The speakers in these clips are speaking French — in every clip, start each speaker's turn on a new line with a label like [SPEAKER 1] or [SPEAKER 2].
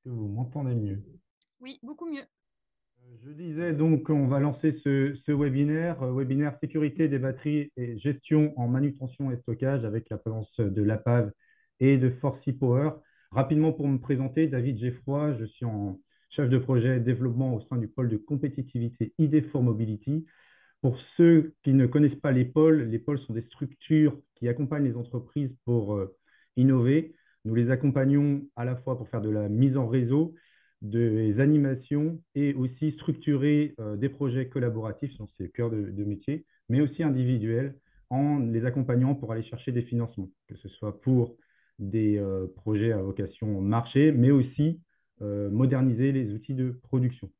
[SPEAKER 1] Que vous m'entendez mieux.
[SPEAKER 2] Oui, beaucoup mieux.
[SPEAKER 1] Je disais donc qu'on va lancer ce webinaire, webinaire sécurité des batteries et gestion en manutention et stockage avec la présence de l'APAV et de Forcy Power. Rapidement pour me présenter, David Geffroy, je suis en chef de projet développement au sein du pôle de compétitivité ID4 Mobility. Pour ceux qui ne connaissent pas les pôles sont des structures qui accompagnent les entreprises pour innover. Nous les accompagnons à la fois pour faire de la mise en réseau, des animations et aussi structurer des projets collaboratifs, c'est le cœur de métier, mais aussi individuels, en les accompagnant pour aller chercher des financements, que ce soit pour des projets à vocation marché, mais aussi moderniser les outils de production.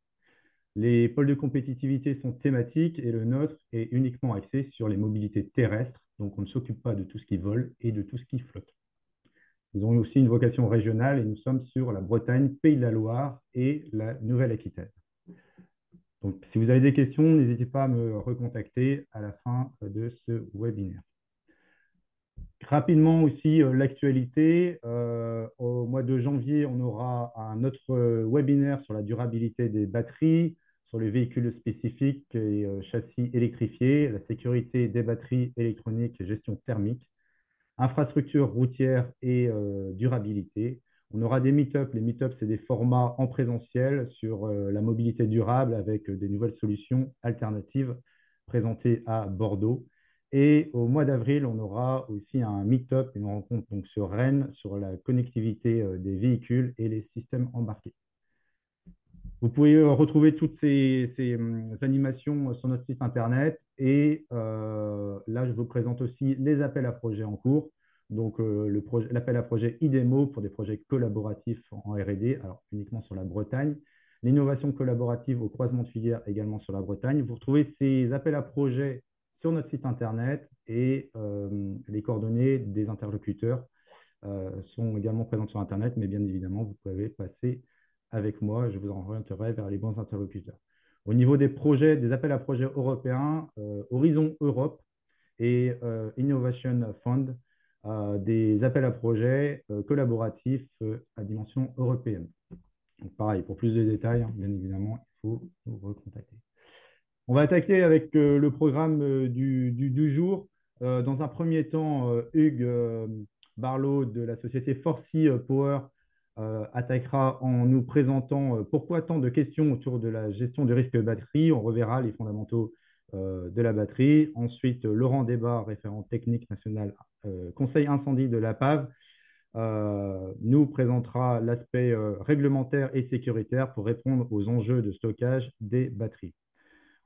[SPEAKER 1] Les pôles de compétitivité sont thématiques et le nôtre est uniquement axé sur les mobilités terrestres, donc on ne s'occupe pas de tout ce qui vole et de tout ce qui flotte. Ils ont aussi une vocation régionale et nous sommes sur la Bretagne, Pays de la Loire et la Nouvelle-Aquitaine. Donc, si vous avez des questions, n'hésitez pas à me recontacter à la fin de ce webinaire. Rapidement aussi, l'actualité. Au mois de janvier, on aura un autre webinaire sur la durabilité des batteries, sur les véhicules spécifiques et châssis électrifiés, la sécurité des batteries électroniques et gestion thermique, infrastructure routière et durabilité. On aura des meet-ups. Les meet-ups, c'est des formats en présentiel sur la mobilité durable avec des nouvelles solutions alternatives présentées à Bordeaux. Et au mois d'avril, on aura aussi un meet-up, une rencontre donc sur Rennes, sur la connectivité des véhicules et les systèmes embarqués. Vous pouvez retrouver toutes ces animations sur notre site internet. Et là, je vous présente aussi les appels à projets en cours. Donc, l'appel à projet IDEMO pour des projets collaboratifs en R&D, alors uniquement sur la Bretagne. L'innovation collaborative au croisement de filières également sur la Bretagne. Vous retrouvez ces appels à projets sur notre site internet et les coordonnées des interlocuteurs sont également présentes sur internet, mais bien évidemment, vous pouvez passer avec moi, je vous orienterai vers les bons interlocuteurs. Au niveau des projets, des appels à projets européens, Horizon Europe et Innovation Fund, des appels à projets collaboratifs à dimension européenne. Donc pareil, pour plus de détails, hein, bien évidemment, il faut nous recontacter. On va attaquer avec le programme du jour. Dans un premier temps, Hugues Barlow de la société Forcy Power attaquera en nous présentant pourquoi tant de questions autour de la gestion du risque batterie. On reverra les fondamentaux de la batterie. Ensuite, Laurent Débat, référent technique national, conseil incendie de la PAV, nous présentera l'aspect réglementaire et sécuritaire pour répondre aux enjeux de stockage des batteries.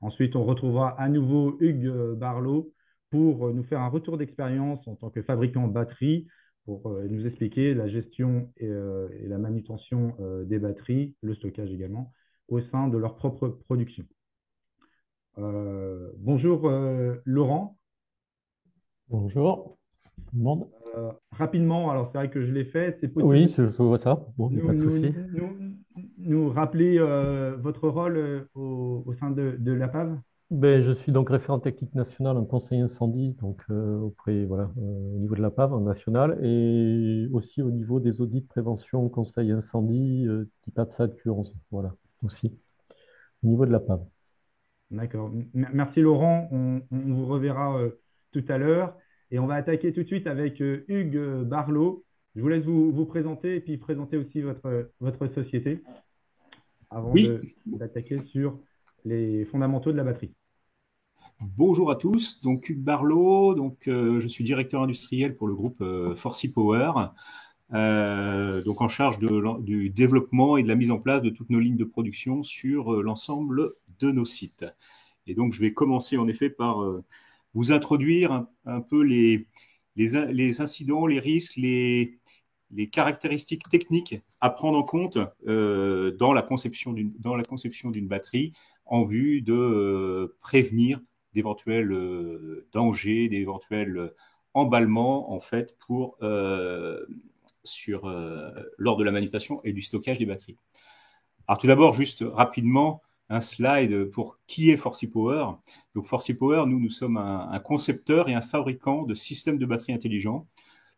[SPEAKER 1] Ensuite, on retrouvera à nouveau Hugues Barlow pour nous faire un retour d'expérience en tant que fabricant batterie, pour nous expliquer la gestion et la manutention des batteries, le stockage également, au sein de leur propre production. Bonjour Laurent.
[SPEAKER 3] Bonjour, tout le monde.
[SPEAKER 1] Rapidement, alors c'est vrai que je l'ai fait, c'est
[SPEAKER 3] Oui,
[SPEAKER 1] possible
[SPEAKER 3] je vois ça. Bon, il n'y a
[SPEAKER 1] nous,
[SPEAKER 3] pas de
[SPEAKER 1] nous,
[SPEAKER 3] souci.
[SPEAKER 1] nous rappeler votre rôle au sein de l'APAV?
[SPEAKER 3] Ben, je suis donc référent technique national en conseil incendie, donc auprès, voilà, au niveau de la PAV en national et aussi au niveau des audits de prévention conseil incendie type APSAT Q11. Voilà, aussi au niveau de la PAV.
[SPEAKER 1] D'accord. Merci Laurent. On vous reverra tout à l'heure. Et on va attaquer tout de suite avec Hugues Barlow. Je vous laisse vous présenter et puis présenter aussi votre société avant
[SPEAKER 4] Oui,
[SPEAKER 1] d'attaquer sur les fondamentaux de la batterie.
[SPEAKER 4] bonjour à tous. Donc Hugues Barlow, je suis directeur industriel pour le groupe Forcy Power, donc en charge du développement et de la mise en place de toutes nos lignes de production sur l'ensemble de nos sites. Et donc je vais commencer en effet par vous introduire un peu les incidents, les risques, les caractéristiques techniques à prendre en compte dans la conception d'une batterie en vue de prévenir d'éventuels dangers, d'éventuels emballements en fait lors de la manutention et du stockage des batteries. Alors tout d'abord, juste rapidement, un slide pour qui est Forcy Power. Donc Forcy Power, nous sommes un concepteur et un fabricant de systèmes de batteries intelligents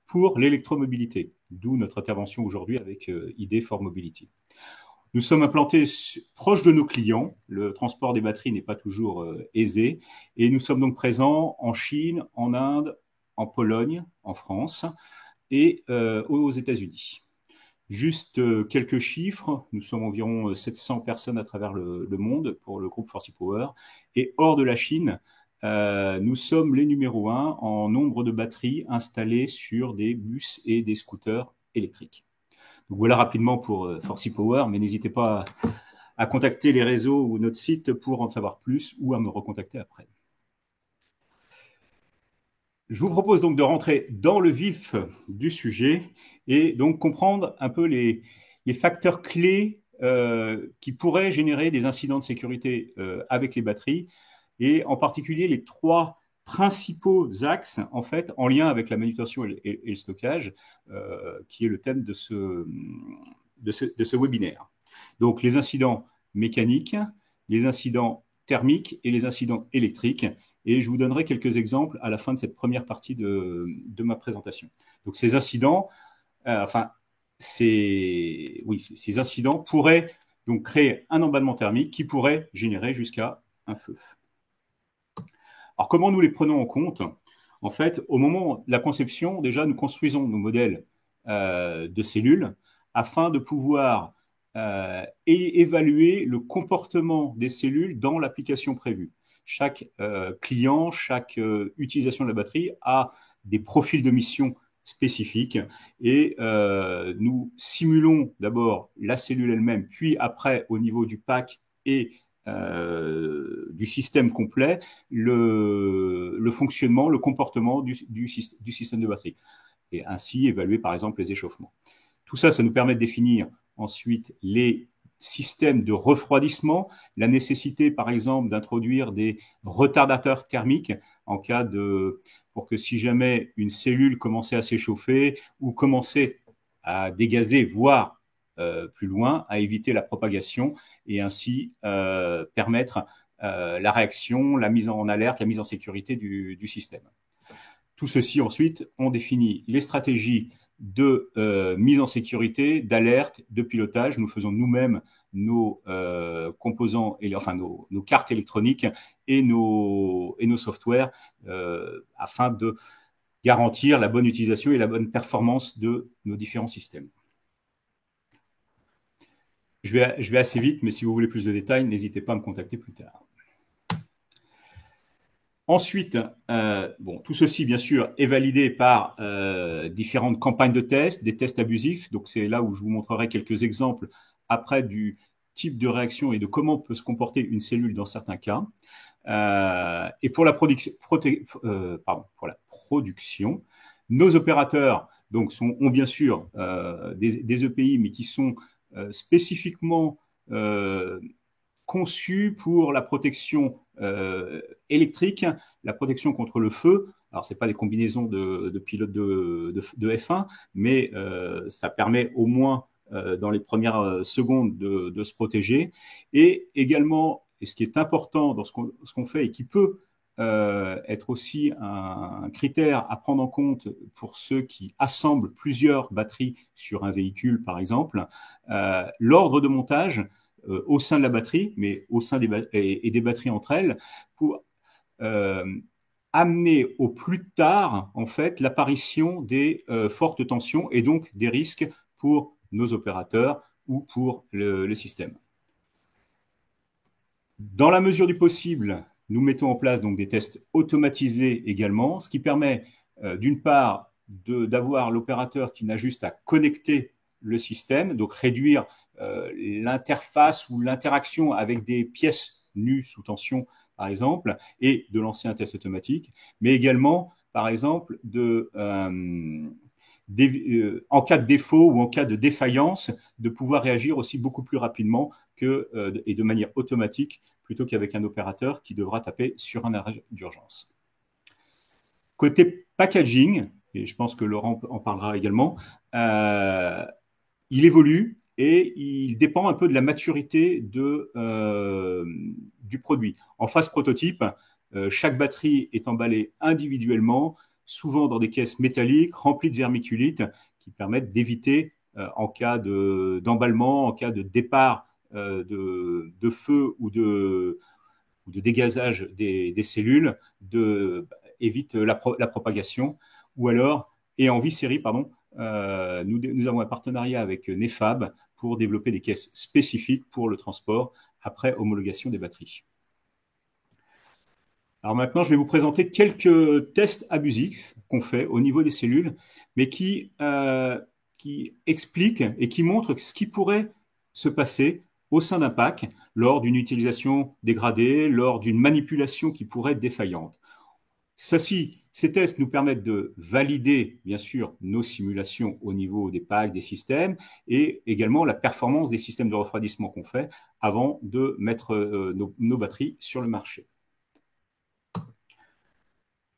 [SPEAKER 4] pour l'électromobilité, d'où notre intervention aujourd'hui avec ID for Mobility. Nous sommes implantés proche de nos clients. Le transport des batteries n'est pas toujours aisé. Et nous sommes donc présents en Chine, en Inde, en Pologne, en France et aux États-Unis. Juste quelques chiffres. Nous sommes environ 700 personnes à travers le monde pour le groupe Forsee Power. Et hors de la Chine, nous sommes les numéros 1 en nombre de batteries installées sur des bus et des scooters électriques. Donc voilà rapidement pour Forsee Power, mais n'hésitez pas à contacter les réseaux ou notre site pour en savoir plus ou à me recontacter après. Je vous propose donc de rentrer dans le vif du sujet et donc comprendre un peu les facteurs clés qui pourraient générer des incidents de sécurité avec les batteries et en particulier les 3 principaux axes en fait en lien avec la manutention et le stockage qui est le thème de ce webinaire. Donc les incidents mécaniques, les incidents thermiques et les incidents électriques. Et je vous donnerai quelques exemples à la fin de cette première partie de ma présentation. Donc ces incidents, ces incidents pourraient donc créer un emballement thermique qui pourrait générer jusqu'à un feu. Alors comment nous les prenons en compte? En fait, au moment de la conception, déjà nous construisons nos modèles de cellules afin de pouvoir évaluer le comportement des cellules dans l'application prévue. Chaque client, chaque utilisation de la batterie a des profils de mission spécifiques et nous simulons d'abord la cellule elle-même, puis après au niveau du pack et du système complet, le fonctionnement, le comportement du système de batterie et ainsi évaluer par exemple les échauffements. Tout ça, ça nous permet de définir ensuite les système de refroidissement, la nécessité par exemple d'introduire des retardateurs thermiques en cas pour que si jamais une cellule commençait à s'échauffer ou commençait à dégazer, voire plus loin, à éviter la propagation et ainsi permettre la réaction, la mise en alerte, la mise en sécurité du système. Tout ceci ensuite, on définit les stratégies de mise en sécurité, d'alerte, de pilotage. Nous faisons nous-mêmes nos composants, nos cartes électroniques et nos softwares afin de garantir la bonne utilisation et la bonne performance de nos différents systèmes. Je vais assez vite, mais si vous voulez plus de détails, n'hésitez pas à me contacter plus tard. Ensuite, tout ceci, bien sûr, est validé par différentes campagnes de tests, des tests abusifs. Donc, c'est là où je vous montrerai quelques exemples après du type de réaction et de comment peut se comporter une cellule dans certains cas. Et pour la production, nos opérateurs ont bien sûr des EPI, mais qui sont spécifiquement conçus pour la protection électrique, la protection contre le feu. Alors, ce n'est pas des combinaisons de pilotes de F1, mais ça permet au moins dans les premières secondes de se protéger. Et également, et ce qui est important dans ce qu'on fait et qui peut être aussi un critère à prendre en compte pour ceux qui assemblent plusieurs batteries sur un véhicule, par exemple, l'ordre de montage au sein de la batterie, mais au sein des batteries entre elles, pour amener au plus tard, en fait, l'apparition des fortes tensions et donc des risques pour nos opérateurs ou pour le système. Dans la mesure du possible, nous mettons en place donc des tests automatisés également, ce qui permet d'une part d'avoir l'opérateur qui n'a juste à connecter le système, donc réduire l'interface ou l'interaction avec des pièces nues sous tension, par exemple, et de lancer un test automatique, mais également, par exemple, en cas de défaut ou en cas de défaillance, de pouvoir réagir aussi beaucoup plus rapidement et de manière automatique, plutôt qu'avec un opérateur qui devra taper sur un arrêt d'urgence. Côté packaging, et je pense que Laurent en parlera également, il évolue et il dépend un peu de la maturité du produit. En phase prototype, chaque batterie est emballée individuellement souvent dans des caisses métalliques remplies de vermiculite qui permettent d'éviter, en cas d'emballement, en cas de départ de feu ou de dégazage des cellules, évite la propagation. Ou alors, et en vie série, pardon, nous avons un partenariat avec Nefab pour développer des caisses spécifiques pour le transport après homologation des batteries. Alors maintenant, je vais vous présenter quelques tests abusifs qu'on fait au niveau des cellules, mais qui expliquent et qui montrent ce qui pourrait se passer au sein d'un pack lors d'une utilisation dégradée, lors d'une manipulation qui pourrait être défaillante. Ces tests nous permettent de valider, bien sûr, nos simulations au niveau des packs, des systèmes, et également la performance des systèmes de refroidissement qu'on fait avant de mettre nos batteries sur le marché.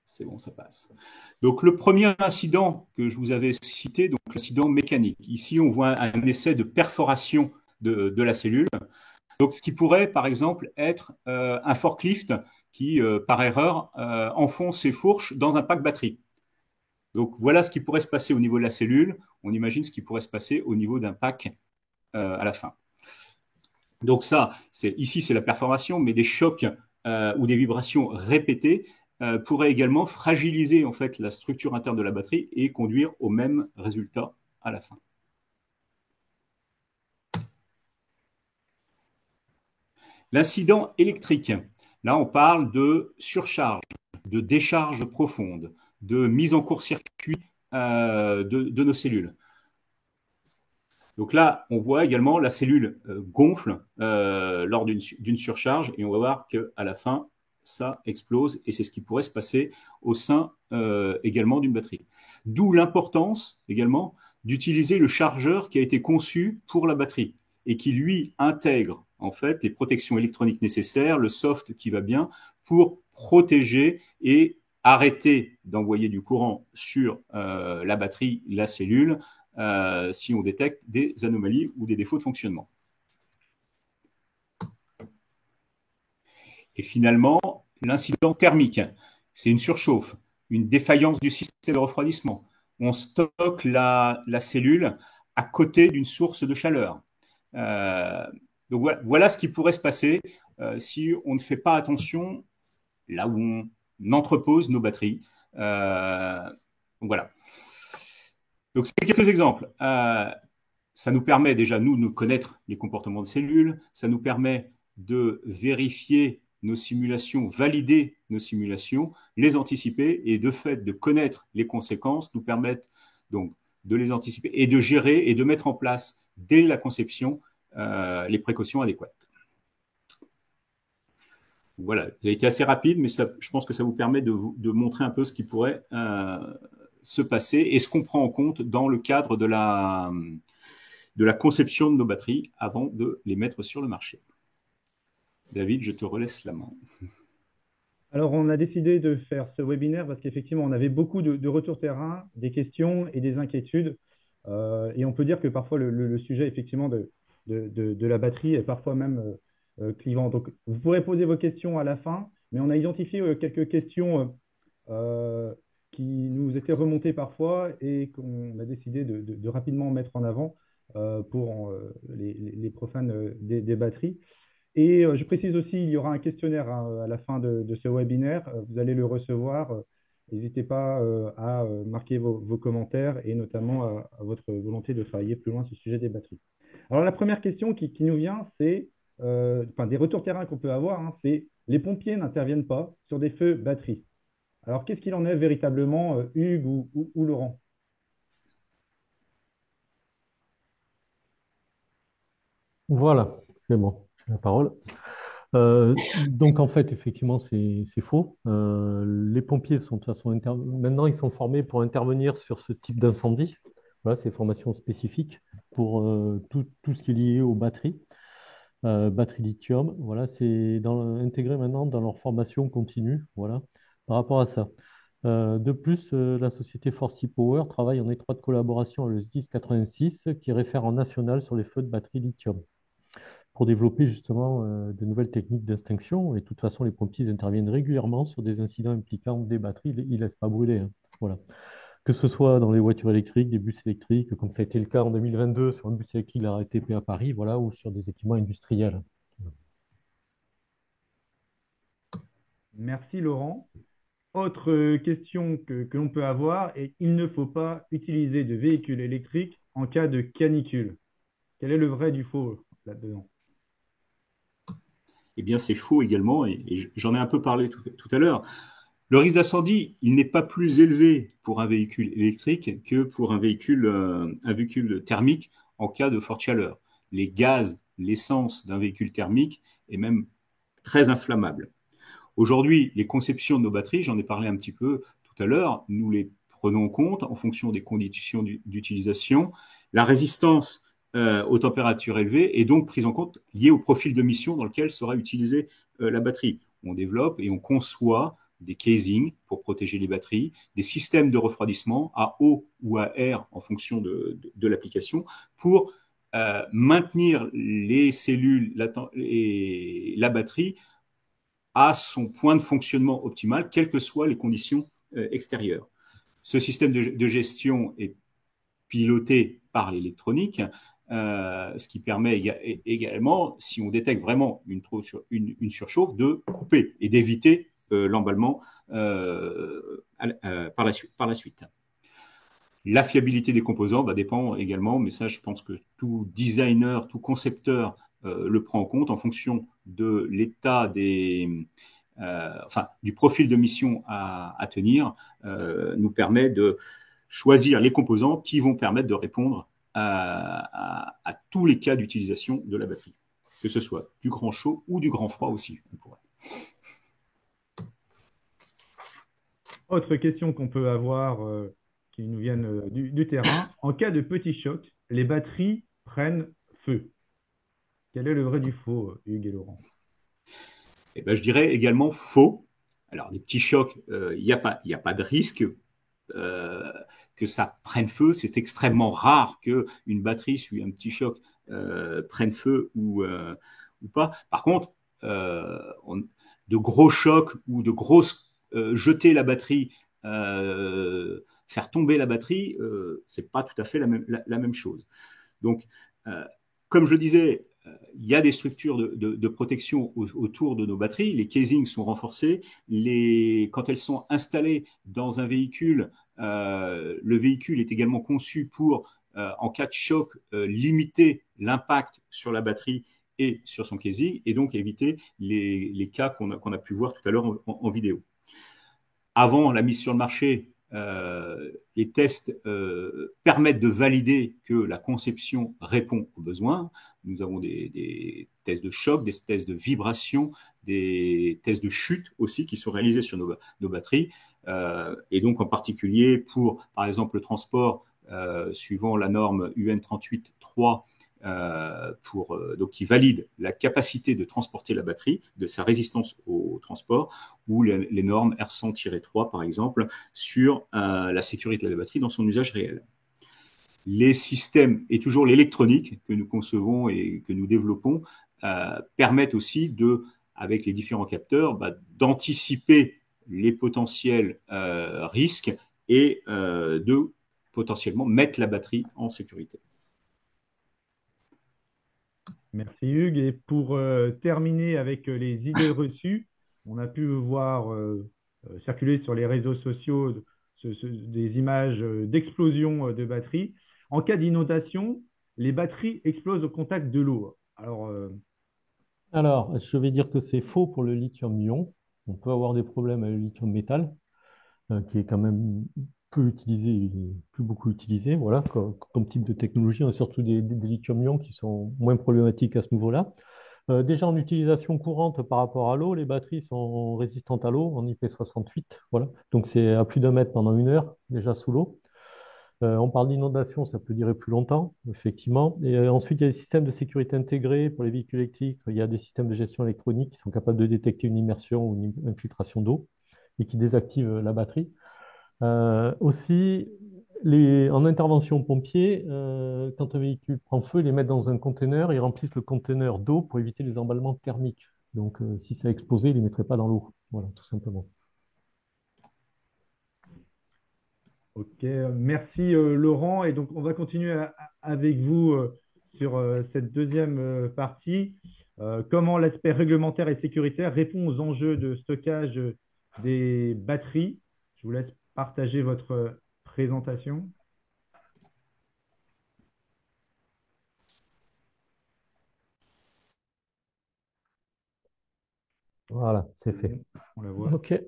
[SPEAKER 4] C'est bon, ça passe. Donc, le premier incident que je vous avais cité, donc l'incident mécanique. Ici, on voit un essai de perforation de la cellule. Donc, ce qui pourrait, par exemple, être un forklift qui, par erreur, enfonce ses fourches dans un pack batterie. Donc, voilà ce qui pourrait se passer au niveau de la cellule. On imagine ce qui pourrait se passer au niveau d'un pack à la fin. Donc, ici, c'est la perforation, mais des chocs ou des vibrations répétées pourrait également fragiliser en fait la structure interne de la batterie et conduire au même résultat à la fin. L'incident électrique. Là, on parle de surcharge, de décharge profonde, de mise en court-circuit de nos cellules. Donc là, on voit également la cellule gonfle lors d'une surcharge et on va voir qu'à la fin, ça explose et c'est ce qui pourrait se passer au sein également d'une batterie. D'où l'importance également d'utiliser le chargeur qui a été conçu pour la batterie et qui lui intègre en fait les protections électroniques nécessaires, le soft qui va bien pour protéger et arrêter d'envoyer du courant sur la batterie, la cellule, si on détecte des anomalies ou des défauts de fonctionnement. Et finalement, l'incident thermique, c'est une surchauffe, une défaillance du système de refroidissement. On stocke la cellule à côté d'une source de chaleur. Donc voilà ce qui pourrait se passer si on ne fait pas attention là où on entrepose nos batteries. Donc voilà. Donc c'est quelques exemples. Ça nous permet déjà, nous, de connaître les comportements de cellules. Ça nous permet de vérifier nos simulations, valider nos simulations, les anticiper et de fait de connaître les conséquences nous permettent donc de les anticiper et de gérer et de mettre en place dès la conception les précautions adéquates. Voilà, j'ai été assez rapide, mais je pense que ça vous permet de montrer un peu ce qui pourrait se passer et ce qu'on prend en compte dans le cadre de la conception de nos batteries avant de les mettre sur le marché. David, je te relaisse la main.
[SPEAKER 1] Alors, on a décidé de faire ce webinaire parce qu'effectivement, on avait beaucoup de retours terrain, des questions et des inquiétudes. Et on peut dire que parfois, le sujet, effectivement, de la batterie est parfois même clivant. Donc, vous pourrez poser vos questions à la fin, mais on a identifié quelques questions qui nous étaient remontées parfois et qu'on a décidé de rapidement mettre en avant pour les profanes des batteries. Et je précise aussi, il y aura un questionnaire à la fin de ce webinaire. Vous allez le recevoir. N'hésitez pas à marquer vos commentaires et notamment à votre volonté de travailler plus loin sur le sujet des batteries. Alors la première question qui nous vient, c'est des retours terrain qu'on peut avoir, hein, c'est les pompiers n'interviennent pas sur des feux batteries. Alors qu'est-ce qu'il en est véritablement, Hugues ou Laurent?
[SPEAKER 3] Voilà, c'est bon, j'ai la parole. Donc en fait, effectivement, c'est faux. Les pompiers sont de toute façon maintenant ils sont formés pour intervenir sur ce type d'incendie. Voilà, c'est formation spécifique pour tout ce qui est lié aux batteries, batteries lithium. Voilà, c'est intégré maintenant dans leur formation continue. Voilà, par rapport à ça. De plus, la société Forsy Power travaille en étroite collaboration avec le SDIS 86, qui est référent national sur les feux de batterie lithium pour développer justement de nouvelles techniques d'extinction. Et de toute façon, les pompiers interviennent régulièrement sur des incidents impliquant des batteries. Ils ne laissent pas brûler, hein. Voilà. Que ce soit dans les voitures électriques, des bus électriques, comme ça a été le cas en 2022 sur un bus électrique de la RATP à Paris, voilà, ou sur des équipements industriels.
[SPEAKER 1] Merci Laurent. Autre question que l'on peut avoir est il ne faut pas utiliser de véhicules électriques en cas de canicule. Quel est le vrai du faux là-dedans?
[SPEAKER 4] Eh bien, c'est faux également, et j'en ai un peu parlé tout à l'heure. Le risque d'incendie, il n'est pas plus élevé pour un véhicule électrique que pour un véhicule thermique en cas de forte chaleur. Les gaz, l'essence d'un véhicule thermique est même très inflammable. Aujourd'hui, les conceptions de nos batteries, j'en ai parlé un petit peu tout à l'heure, nous les prenons en compte en fonction des conditions d'utilisation. La résistance aux températures élevées est donc prise en compte liée au profil de mission dans lequel sera utilisée la batterie. On développe et on conçoit des casings pour protéger les batteries, des systèmes de refroidissement à eau ou à air en fonction de l'application pour maintenir les cellules et la batterie à son point de fonctionnement optimal, quelles que soient les conditions extérieures. Ce système de gestion est piloté par l'électronique, ce qui permet également, si on détecte vraiment une surchauffe, de couper et d'éviter l'emballement par la suite. La fiabilité des composants dépend également, mais ça, je pense que tout designer, tout concepteur le prend en compte en fonction de l'état du profil de mission à tenir, nous permet de choisir les composants qui vont permettre de répondre à tous les cas d'utilisation de la batterie, que ce soit du grand chaud ou du grand froid aussi. On pourrait.
[SPEAKER 1] Autre question qu'on peut avoir qui nous viennent du terrain. En cas de petit choc, les batteries prennent feu. Quel est le vrai du faux, Hugues et Laurent?
[SPEAKER 4] Eh ben, je dirais également faux. Alors, des petits chocs, il n'y a pas de risque que ça prenne feu. C'est extrêmement rare qu'une batterie, suivie un petit choc, prenne feu ou pas. Par contre, de gros chocs ou de grosses jeter la batterie, faire tomber la batterie, c'est pas tout à fait la même chose. Donc, comme je le disais, il y a des structures de protection autour de nos batteries. Les casings sont renforcés. Quand elles sont installées dans un véhicule, le véhicule est également conçu pour, en cas de choc, limiter l'impact sur la batterie et sur son casing, et donc éviter les cas qu'on a pu voir tout à l'heure en vidéo. Avant la mise sur le marché, les tests permettent de valider que la conception répond aux besoins. Nous avons des tests de choc, des tests de vibration, des tests de chute aussi qui sont réalisés sur nos batteries. Et donc en particulier pour, par exemple, le transport suivant la norme UN 38.3, donc qui valide la capacité de transporter la batterie, de sa résistance au transport, ou les normes R100-3 par exemple sur la sécurité de la batterie dans son usage réel. Les systèmes et toujours l'électronique que nous concevons et que nous développons permettent aussi avec les différents capteurs, d'anticiper les potentiels risques et de potentiellement mettre la batterie en sécurité.
[SPEAKER 1] Merci Hugues. Et pour terminer avec les idées reçues, on a pu voir circuler sur les réseaux sociaux des images d'explosion de batteries. En cas d'inondation, les batteries explosent au contact de l'eau.
[SPEAKER 3] Alors, je vais dire que c'est faux pour le lithium-ion. On peut avoir des problèmes avec le lithium-métal, qui est quand même peu utilisé, il est plus beaucoup utilisé, voilà, comme type de technologie. On a surtout des lithium-ion qui sont moins problématiques à ce niveau-là. Déjà en utilisation courante par rapport à l'eau, les batteries sont résistantes à l'eau en IP68, voilà. Donc c'est à plus d'1 mètre pendant 1 heure, déjà sous l'eau. On parle d'inondation, ça peut durer plus longtemps, effectivement. Et ensuite, il y a des systèmes de sécurité intégrés pour les véhicules électriques. Il y a des systèmes de gestion électronique qui sont capables de détecter une immersion ou une infiltration d'eau et qui désactivent la batterie. Aussi, en intervention pompier, quand un véhicule prend feu, ils les mettent dans un conteneur, ils remplissent le conteneur d'eau pour éviter les emballements thermiques. Donc, si ça a explosé, ils ne les mettraient pas dans l'eau. Voilà, tout simplement.
[SPEAKER 1] Ok, merci Laurent. Et donc, on va continuer avec vous sur cette deuxième partie. Comment l'aspect réglementaire et sécuritaire répond aux enjeux de stockage des batteries. Je vous laisse partager votre présentation.
[SPEAKER 3] Voilà, c'est
[SPEAKER 1] C'est
[SPEAKER 3] fait.
[SPEAKER 1] bon, on la voit.
[SPEAKER 3] OK.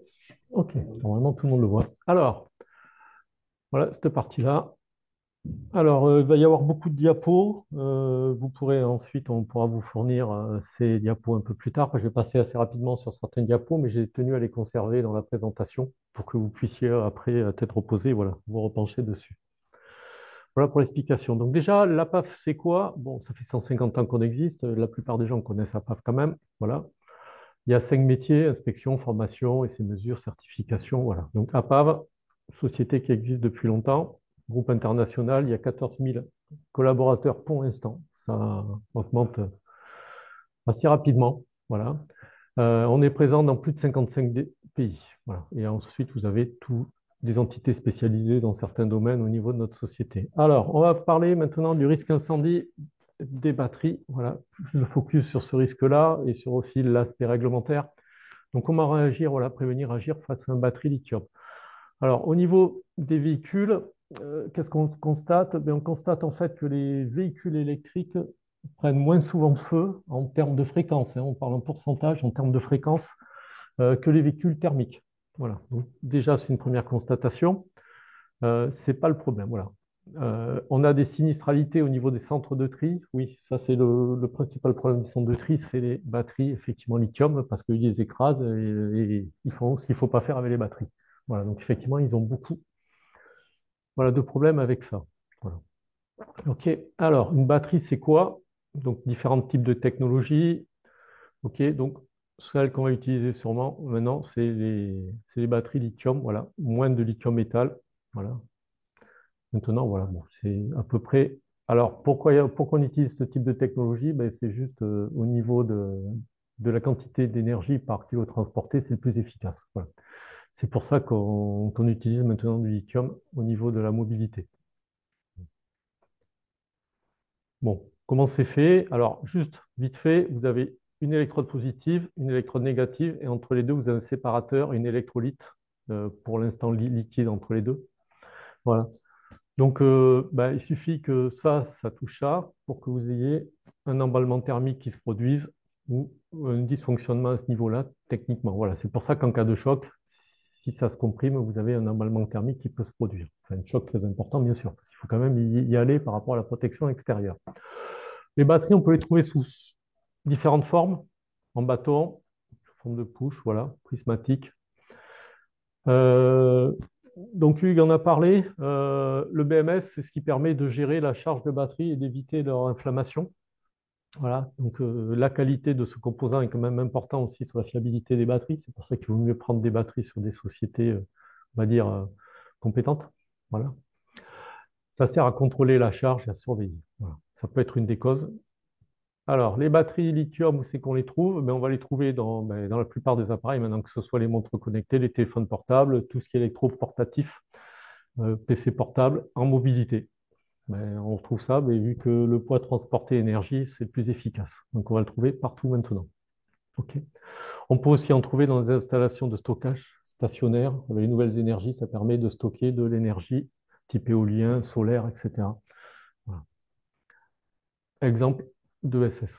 [SPEAKER 3] OK. Normalement, tout le monde le voit. Alors, voilà, cette partie-là. Alors, il va y avoir beaucoup de diapos. Vous pourrez ensuite, on pourra vous fournir ces diapos un peu plus tard. Je vais passer assez rapidement sur certains diapos, mais j'ai tenu à les conserver dans la présentation pour que vous puissiez après, tête reposée, voilà, vous repencher dessus. Voilà pour l'explication. Donc déjà, la PAF, c'est quoi? Bon, ça fait 150 ans qu'on existe. La plupart des gens connaissent la PAF quand même. Voilà. Il y a 5 métiers, inspection, formation, et ces mesures, certification. Voilà. Donc APAV, société qui existe depuis longtemps, groupe international, il y a 14 000 collaborateurs pour l'instant. Ça augmente assez rapidement. Voilà. On est présent dans plus de 55 pays. Voilà. Et ensuite, vous avez tous des entités spécialisées dans certains domaines au niveau de notre société. Alors, on va parler maintenant du risque incendie des batteries. Voilà, le focus sur ce risque-là et sur aussi l'aspect réglementaire. Donc, comment réagir, voilà, prévenir, agir face à une batterie lithium. Alors, au niveau des véhicules, qu'est-ce qu'on constate? On constate en fait que les véhicules électriques prennent moins souvent feu en termes de fréquence, hein, on parle en pourcentage, en termes de fréquence, que les véhicules thermiques. Voilà. Donc, déjà, c'est une première constatation. Ce n'est pas le problème. Voilà. On a des sinistralités au niveau des centres de tri. Oui, ça c'est le principal problème des centres de tri, c'est les batteries, effectivement, lithium, parce qu'ils les écrasent et ils font ce qu'il ne faut pas faire avec les batteries. Voilà, donc effectivement, ils ont beaucoup voilà, de problèmes avec ça. Voilà. OK, alors, une batterie, c'est quoi? Donc, différents types de technologies. OK, donc, celle qu'on va utiliser sûrement maintenant, c'est les batteries lithium. Voilà, moins de lithium métal. Voilà, maintenant, voilà, bon, c'est à peu près. Alors, pourquoi on utilise ce type de technologie? Ben, c'est juste au niveau de la quantité d'énergie par kilo transporté, c'est le plus efficace. Voilà. C'est pour ça qu'on utilise maintenant du lithium au niveau de la mobilité. Bon, comment c'est fait? Alors, juste vite fait, vous avez une électrode positive, une électrode négative, et entre les deux, vous avez un séparateur, une électrolyte, pour l'instant liquide entre les deux. Voilà. Donc, ben, il suffit que ça touche ça pour que vous ayez un emballement thermique qui se produise ou un dysfonctionnement à ce niveau-là, techniquement. Voilà, c'est pour ça qu'en cas de choc, si ça se comprime, vous avez un emballement thermique qui peut se produire. Enfin, un choc très important, bien sûr, parce qu'il faut quand même y aller par rapport à la protection extérieure. Les batteries, on peut les trouver sous différentes formes, en bâton, sous forme de push, voilà, prismatique. Euh, donc Hugues en a parlé. Le BMS, c'est ce qui permet de gérer la charge de batterie et d'éviter leur inflammation. Voilà. Donc la qualité de ce composant est quand même important aussi sur la fiabilité des batteries. C'est pour ça qu'il vaut mieux prendre des batteries sur des sociétés, on va dire, compétentes. Voilà. Ça sert à contrôler la charge et à surveiller. Voilà. Ça peut être une des causes. Alors, les batteries lithium, où c'est qu'on les trouve? Ben, on va les trouver dans la plupart des appareils, maintenant que ce soit les montres connectées, les téléphones portables, tout ce qui est électro-portatif, PC portable, en mobilité. Ben, on retrouve ça, mais vu que le poids transporté énergie, c'est le plus efficace. Donc, on va le trouver partout maintenant. OK. On peut aussi en trouver dans les installations de stockage stationnaires. Avec les nouvelles énergies, ça permet de stocker de l'énergie type éolien, solaire, etc. Voilà. Exemple d'ESS.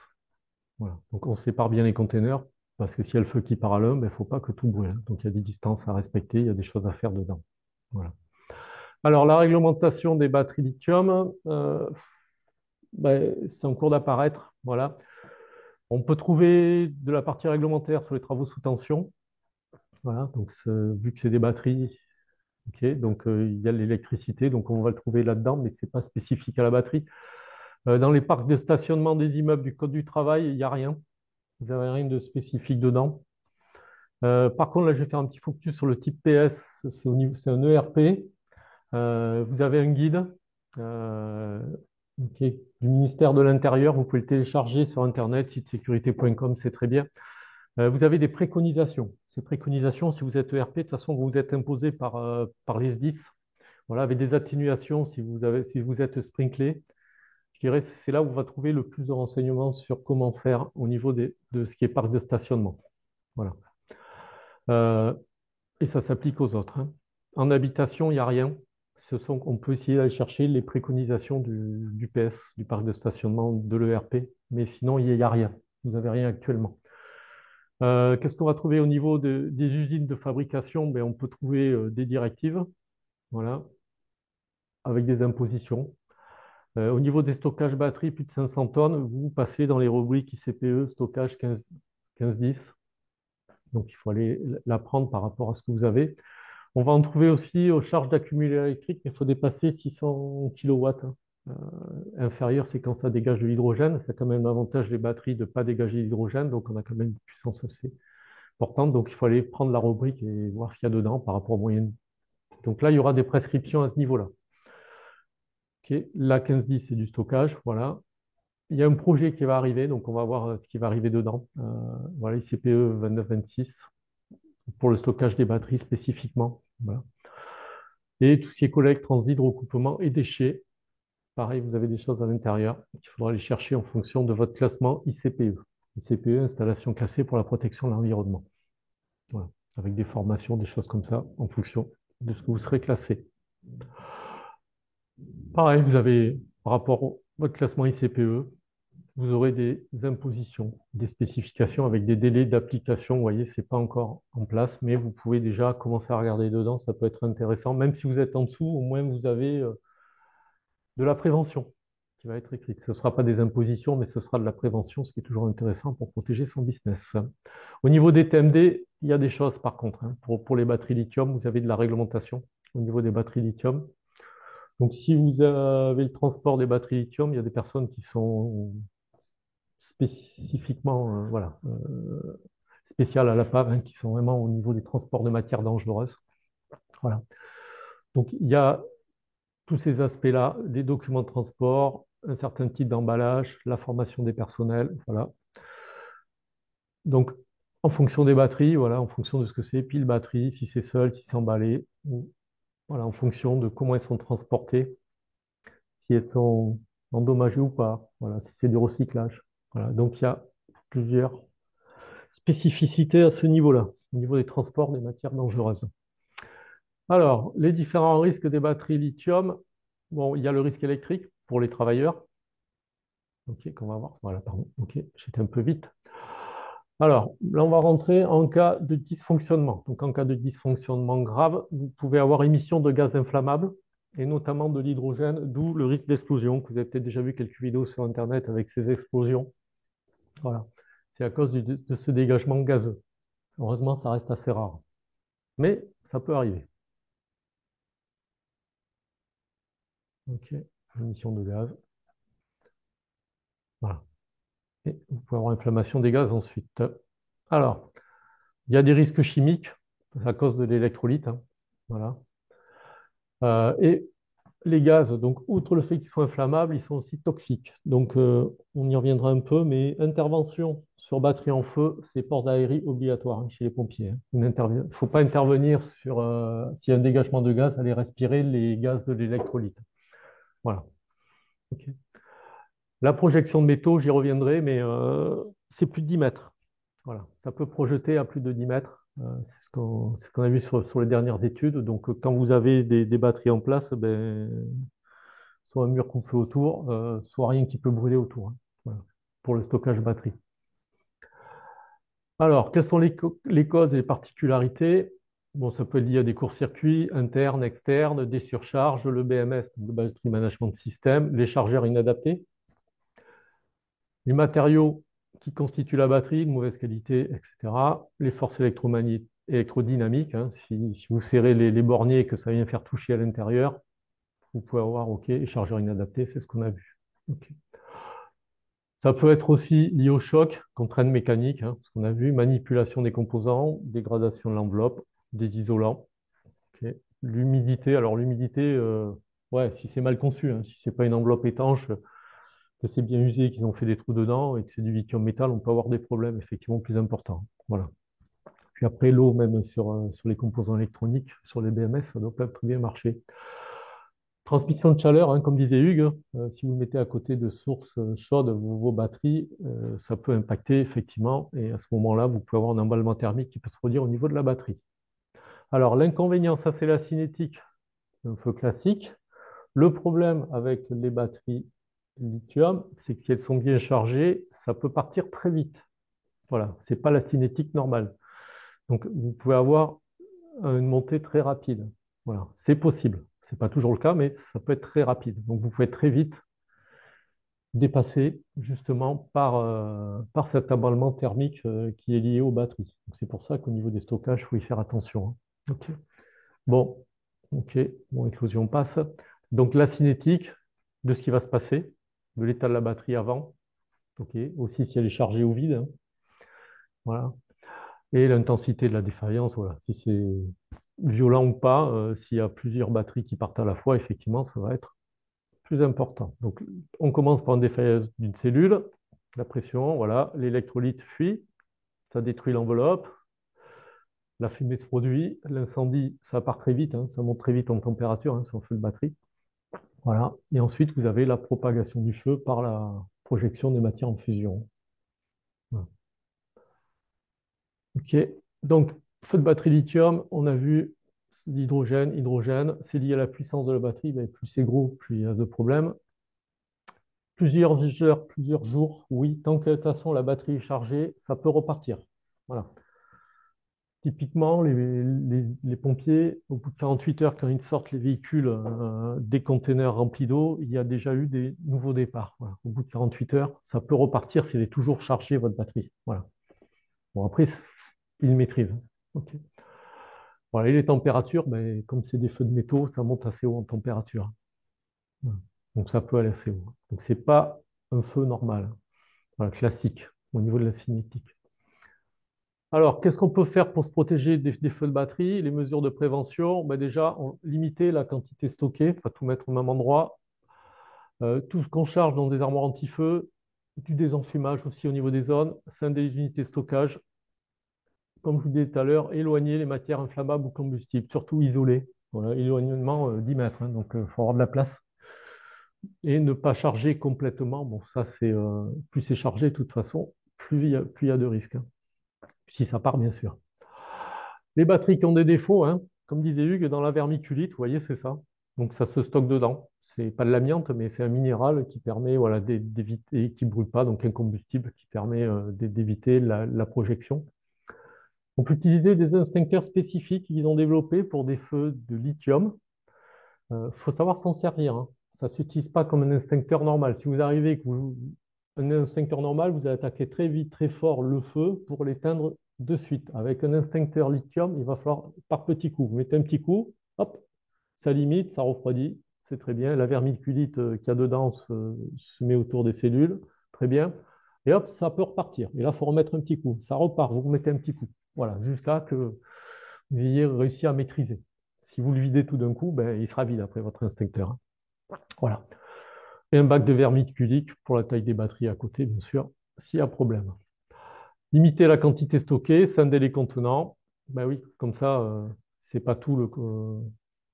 [SPEAKER 3] Voilà. Donc on sépare bien les containers parce que s'il y a le feu qui part à l'un, il ne faut pas que tout brûle. Donc il y a des distances à respecter, il y a des choses à faire dedans. Voilà. Alors la réglementation des batteries lithium, c'est en cours d'apparaître. Voilà. On peut trouver de la partie réglementaire sur les travaux sous tension. Voilà. Donc vu que c'est des batteries, ok, donc il y a l'électricité, donc on va le trouver là-dedans, mais ce n'est pas spécifique à la batterie. Dans les parcs de stationnement des immeubles du Code du travail, il n'y a rien. Vous n'avez rien de spécifique dedans. Par contre, là, je vais faire un petit focus sur le type PS. C'est un ERP. Vous avez un guide ok, du ministère de l'Intérieur. Vous pouvez le télécharger sur Internet, sitesécurité.com, c'est très bien. Vous avez des préconisations. Ces préconisations, si vous êtes ERP, de toute façon, vous êtes imposé par les SDIS. voilà, avec des atténuations si vous êtes sprinklé. Je dirais que c'est là où on va trouver le plus de renseignements sur comment faire au niveau de ce qui est parc de stationnement. Voilà. Euh, et ça s'applique aux autres, hein. En habitation, il n'y a rien. On peut essayer d'aller chercher les préconisations du PS, du parc de stationnement de l'ERP, mais sinon, il n'y a rien. Vous n'avez rien actuellement. Qu'est-ce qu'on va trouver au niveau des usines de fabrication? Ben, on peut trouver des directives, voilà, avec des impositions. Au niveau des stockages batteries, plus de 500 tonnes, vous passez dans les rubriques ICPE, stockage 15-10. Donc, il faut aller l'apprendre par rapport à ce que vous avez. On va en trouver aussi aux charges d'accumulateur électrique, mais il faut dépasser 600 kW. Inférieur, c'est quand ça dégage de l'hydrogène. C'est quand même l'avantage des batteries de ne pas dégager l'hydrogène, donc on a quand même une puissance assez importante. Donc, il faut aller prendre la rubrique et voir ce qu'il y a dedans par rapport aux moyennes. Donc là, il y aura des prescriptions à ce niveau-là. Okay. La 1510, c'est du stockage. Voilà. Il y a un projet qui va arriver, donc on va voir ce qui va arriver dedans. Voilà, ICPE 29-26 pour le stockage des batteries spécifiquement. Voilà. Et tout ce qui est collecte, transit, recoupement et déchets. Pareil, vous avez des choses à l'intérieur qu'il faudra aller chercher en fonction de votre classement ICPE. ICPE, installation classée pour la protection de l'environnement. Voilà. Avec des formations, des choses comme ça, en fonction de ce que vous serez classé. Pareil, vous avez, par rapport à votre classement ICPE, vous aurez des impositions, des spécifications avec des délais d'application. Vous voyez, ce n'est pas encore en place, mais vous pouvez déjà commencer à regarder dedans. Ça peut être intéressant. Même si vous êtes en dessous, au moins vous avez de la prévention qui va être écrite. Ce ne sera pas des impositions, mais ce sera de la prévention, ce qui est toujours intéressant pour protéger son business. Au niveau des TMD, il y a des choses par contre, hein. Pour les batteries lithium, vous avez de la réglementation au niveau des batteries lithium. Donc, si vous avez le transport des batteries lithium, il y a des personnes qui sont spécifiquement spéciales à la PAV, hein, qui sont vraiment au niveau des transports de matières dangereuses. Voilà. Donc, il y a tous ces aspects-là, des documents de transport, un certain type d'emballage, la formation des personnels, voilà. Donc, en fonction des batteries, voilà, en fonction de ce que c'est, pile batterie, si c'est seul, si c'est emballé, voilà, en fonction de comment elles sont transportées, si elles sont endommagées ou pas, voilà, si c'est du recyclage. Voilà. Donc, il y a plusieurs spécificités à ce niveau-là, au niveau des transports des matières dangereuses. Alors, les différents risques des batteries lithium, bon, il y a le risque électrique pour les travailleurs. Ok, qu'on va voir. Voilà, pardon. Ok, j'étais un peu vite. Alors, là, on va rentrer en cas de dysfonctionnement. Donc, en cas de dysfonctionnement grave, vous pouvez avoir émission de gaz inflammables et notamment de l'hydrogène, d'où le risque d'explosion, que vous avez peut-être déjà vu quelques vidéos sur Internet avec ces explosions. Voilà. C'est à cause de ce dégagement gazeux. Heureusement, ça reste assez rare. Mais ça peut arriver. Ok, émission de gaz. Voilà. Et vous pouvez avoir inflammation des gaz ensuite. Alors, il y a des risques chimiques à cause de l'électrolyte, hein. Voilà. Et les gaz, donc, outre le fait qu'ils soient inflammables, ils sont aussi toxiques. Donc, on y reviendra un peu, mais intervention sur batterie en feu, c'est port d'aérie obligatoire, hein, chez les pompiers, hein. Il ne faut pas intervenir sur s'il y a un dégagement de gaz, aller respirer les gaz de l'électrolyte. Voilà. Okay. La projection de métaux, j'y reviendrai, mais c'est plus de 10 mètres. Voilà. Ça peut projeter à plus de 10 mètres. C'est ce qu'on a vu sur les dernières études. Donc, quand vous avez des batteries en place, ben, soit un mur qu'on fait autour, soit rien qui peut brûler autour, hein. Voilà. Pour le stockage batterie. Alors, quelles sont les causes et les particularités? Bon, ça peut être lié à des courts-circuits internes, externes, des surcharges, le BMS, le Battery Management System, les chargeurs inadaptés, les matériaux qui constituent la batterie de mauvaise qualité, etc. Les forces électrodynamiques, hein, si vous serrez les borniers et que ça vient faire toucher à l'intérieur, vous pouvez avoir OK, les chargeurs inadaptés, c'est ce qu'on a vu. Okay. Ça peut être aussi lié au choc, contrainte mécanique, hein, ce qu'on a vu, manipulation des composants, dégradation de l'enveloppe, des isolants. Okay. L'humidité, alors l'humidité, ouais, si c'est mal conçu, hein, si c'est pas une enveloppe étanche, que c'est bien usé, qu'ils ont fait des trous dedans et que c'est du lithium métal, on peut avoir des problèmes effectivement plus importants. Voilà. Puis après, l'eau, même sur les composants électroniques, sur les BMS, ça doit pas très bien marcher. Transmission de chaleur, hein, comme disait Hugues, si vous le mettez à côté de sources chaudes, vos batteries, ça peut impacter effectivement. Et à ce moment-là, vous pouvez avoir un emballement thermique qui peut se produire au niveau de la batterie. Alors, l'inconvénient, ça c'est la cinétique, un feu classique. Le problème avec les batteries lithium, c'est que si elles sont bien chargées, ça peut partir très vite. Voilà, c'est pas la cinétique normale. Donc, vous pouvez avoir une montée très rapide. Voilà, c'est possible. C'est pas toujours le cas, mais ça peut être très rapide. Donc, vous pouvez très vite dépasser justement par cet emballement thermique qui est lié aux batteries. C'est pour ça qu'au niveau des stockages, il faut y faire attention, hein. Ok. Bon, ok, bon, éclosion passe. Donc la cinétique de ce qui va se passer, de l'état de la batterie avant, ok, aussi si elle est chargée ou vide, hein. Voilà. Et l'intensité de la défaillance, voilà. Si c'est violent ou pas, s'il y a plusieurs batteries qui partent à la fois, effectivement, ça va être plus important. Donc, on commence par une défaillance d'une cellule, la pression, voilà, l'électrolyte fuit, ça détruit l'enveloppe, la fumée se produit, l'incendie, ça part très vite, hein, ça monte très vite en température, hein, sur le feu de batterie. Voilà. Et ensuite, vous avez la propagation du feu par la projection des matières en fusion. Voilà. OK. Donc, feu de batterie lithium, on a vu l'hydrogène, hydrogène, c'est lié à la puissance de la batterie, mais plus c'est gros, plus il y a de problèmes. Plusieurs heures, plusieurs jours, oui, tant que de toute façon la batterie est chargée, ça peut repartir. Voilà. Typiquement, les pompiers, au bout de 48 heures, quand ils sortent les véhicules des containers remplis d'eau, il y a déjà eu des nouveaux départs. Voilà. Au bout de 48 heures, ça peut repartir s'il est toujours chargé, votre batterie. Voilà. Bon, après, ils maîtrisent. OK. Voilà. Et les températures, ben, comme c'est des feux de métaux, ça monte assez haut en température. Voilà. Donc, ça peut aller assez haut. Donc, ce n'est pas un feu normal, voilà, classique, au niveau de la cinétique. Alors, qu'est-ce qu'on peut faire pour se protéger des feux de batterie? Les mesures de prévention, ben déjà, limiter la quantité stockée, pas tout mettre au même endroit. Tout ce qu'on charge dans des armoires anti-feu, du désenfumage aussi au niveau des zones, scinder les unités de stockage. Comme je vous disais tout à l'heure, éloigner les matières inflammables ou combustibles, surtout isoler. Voilà, éloignement 10 mètres, hein, donc il faut avoir de la place. Et ne pas charger complètement. Bon, ça, c'est plus c'est chargé, de toute façon, plus il y a de risques, hein. Si ça part, bien sûr. Les batteries qui ont des défauts, hein, comme disait Hugues, dans la vermiculite, vous voyez, c'est ça. Donc ça se stocke dedans. C'est pas de l'amiante, mais c'est un minéral qui permet, voilà, d'éviter, qui ne brûle pas, donc un combustible qui permet d'éviter la projection. On peut utiliser des instincteurs spécifiques qu'ils ont développés pour des feux de lithium. Faut savoir s'en servir, hein. Ça ne s'utilise pas comme un instincteur normal. Si vous arrivez que un instincteur normal, vous allez attaquer très vite, très fort le feu pour l'éteindre de suite. Avec un instincteur lithium, il va falloir par petits coups. Vous mettez un petit coup, hop, ça limite, ça refroidit, c'est très bien. La vermiculite qu'il y a dedans se met autour des cellules, très bien. Et hop, ça peut repartir. Et là, il faut remettre un petit coup. Ça repart, vous remettez un petit coup. Voilà, jusqu'à que vous ayez réussi à maîtriser. Si vous le videz tout d'un coup, ben, il sera vide après votre instincteur, hein. Voilà. Et un bac de vermiculique pour la taille des batteries à côté, bien sûr, s'il y a problème. Limiter la quantité stockée, scinder les contenants. Ben oui, comme ça, c'est pas tout le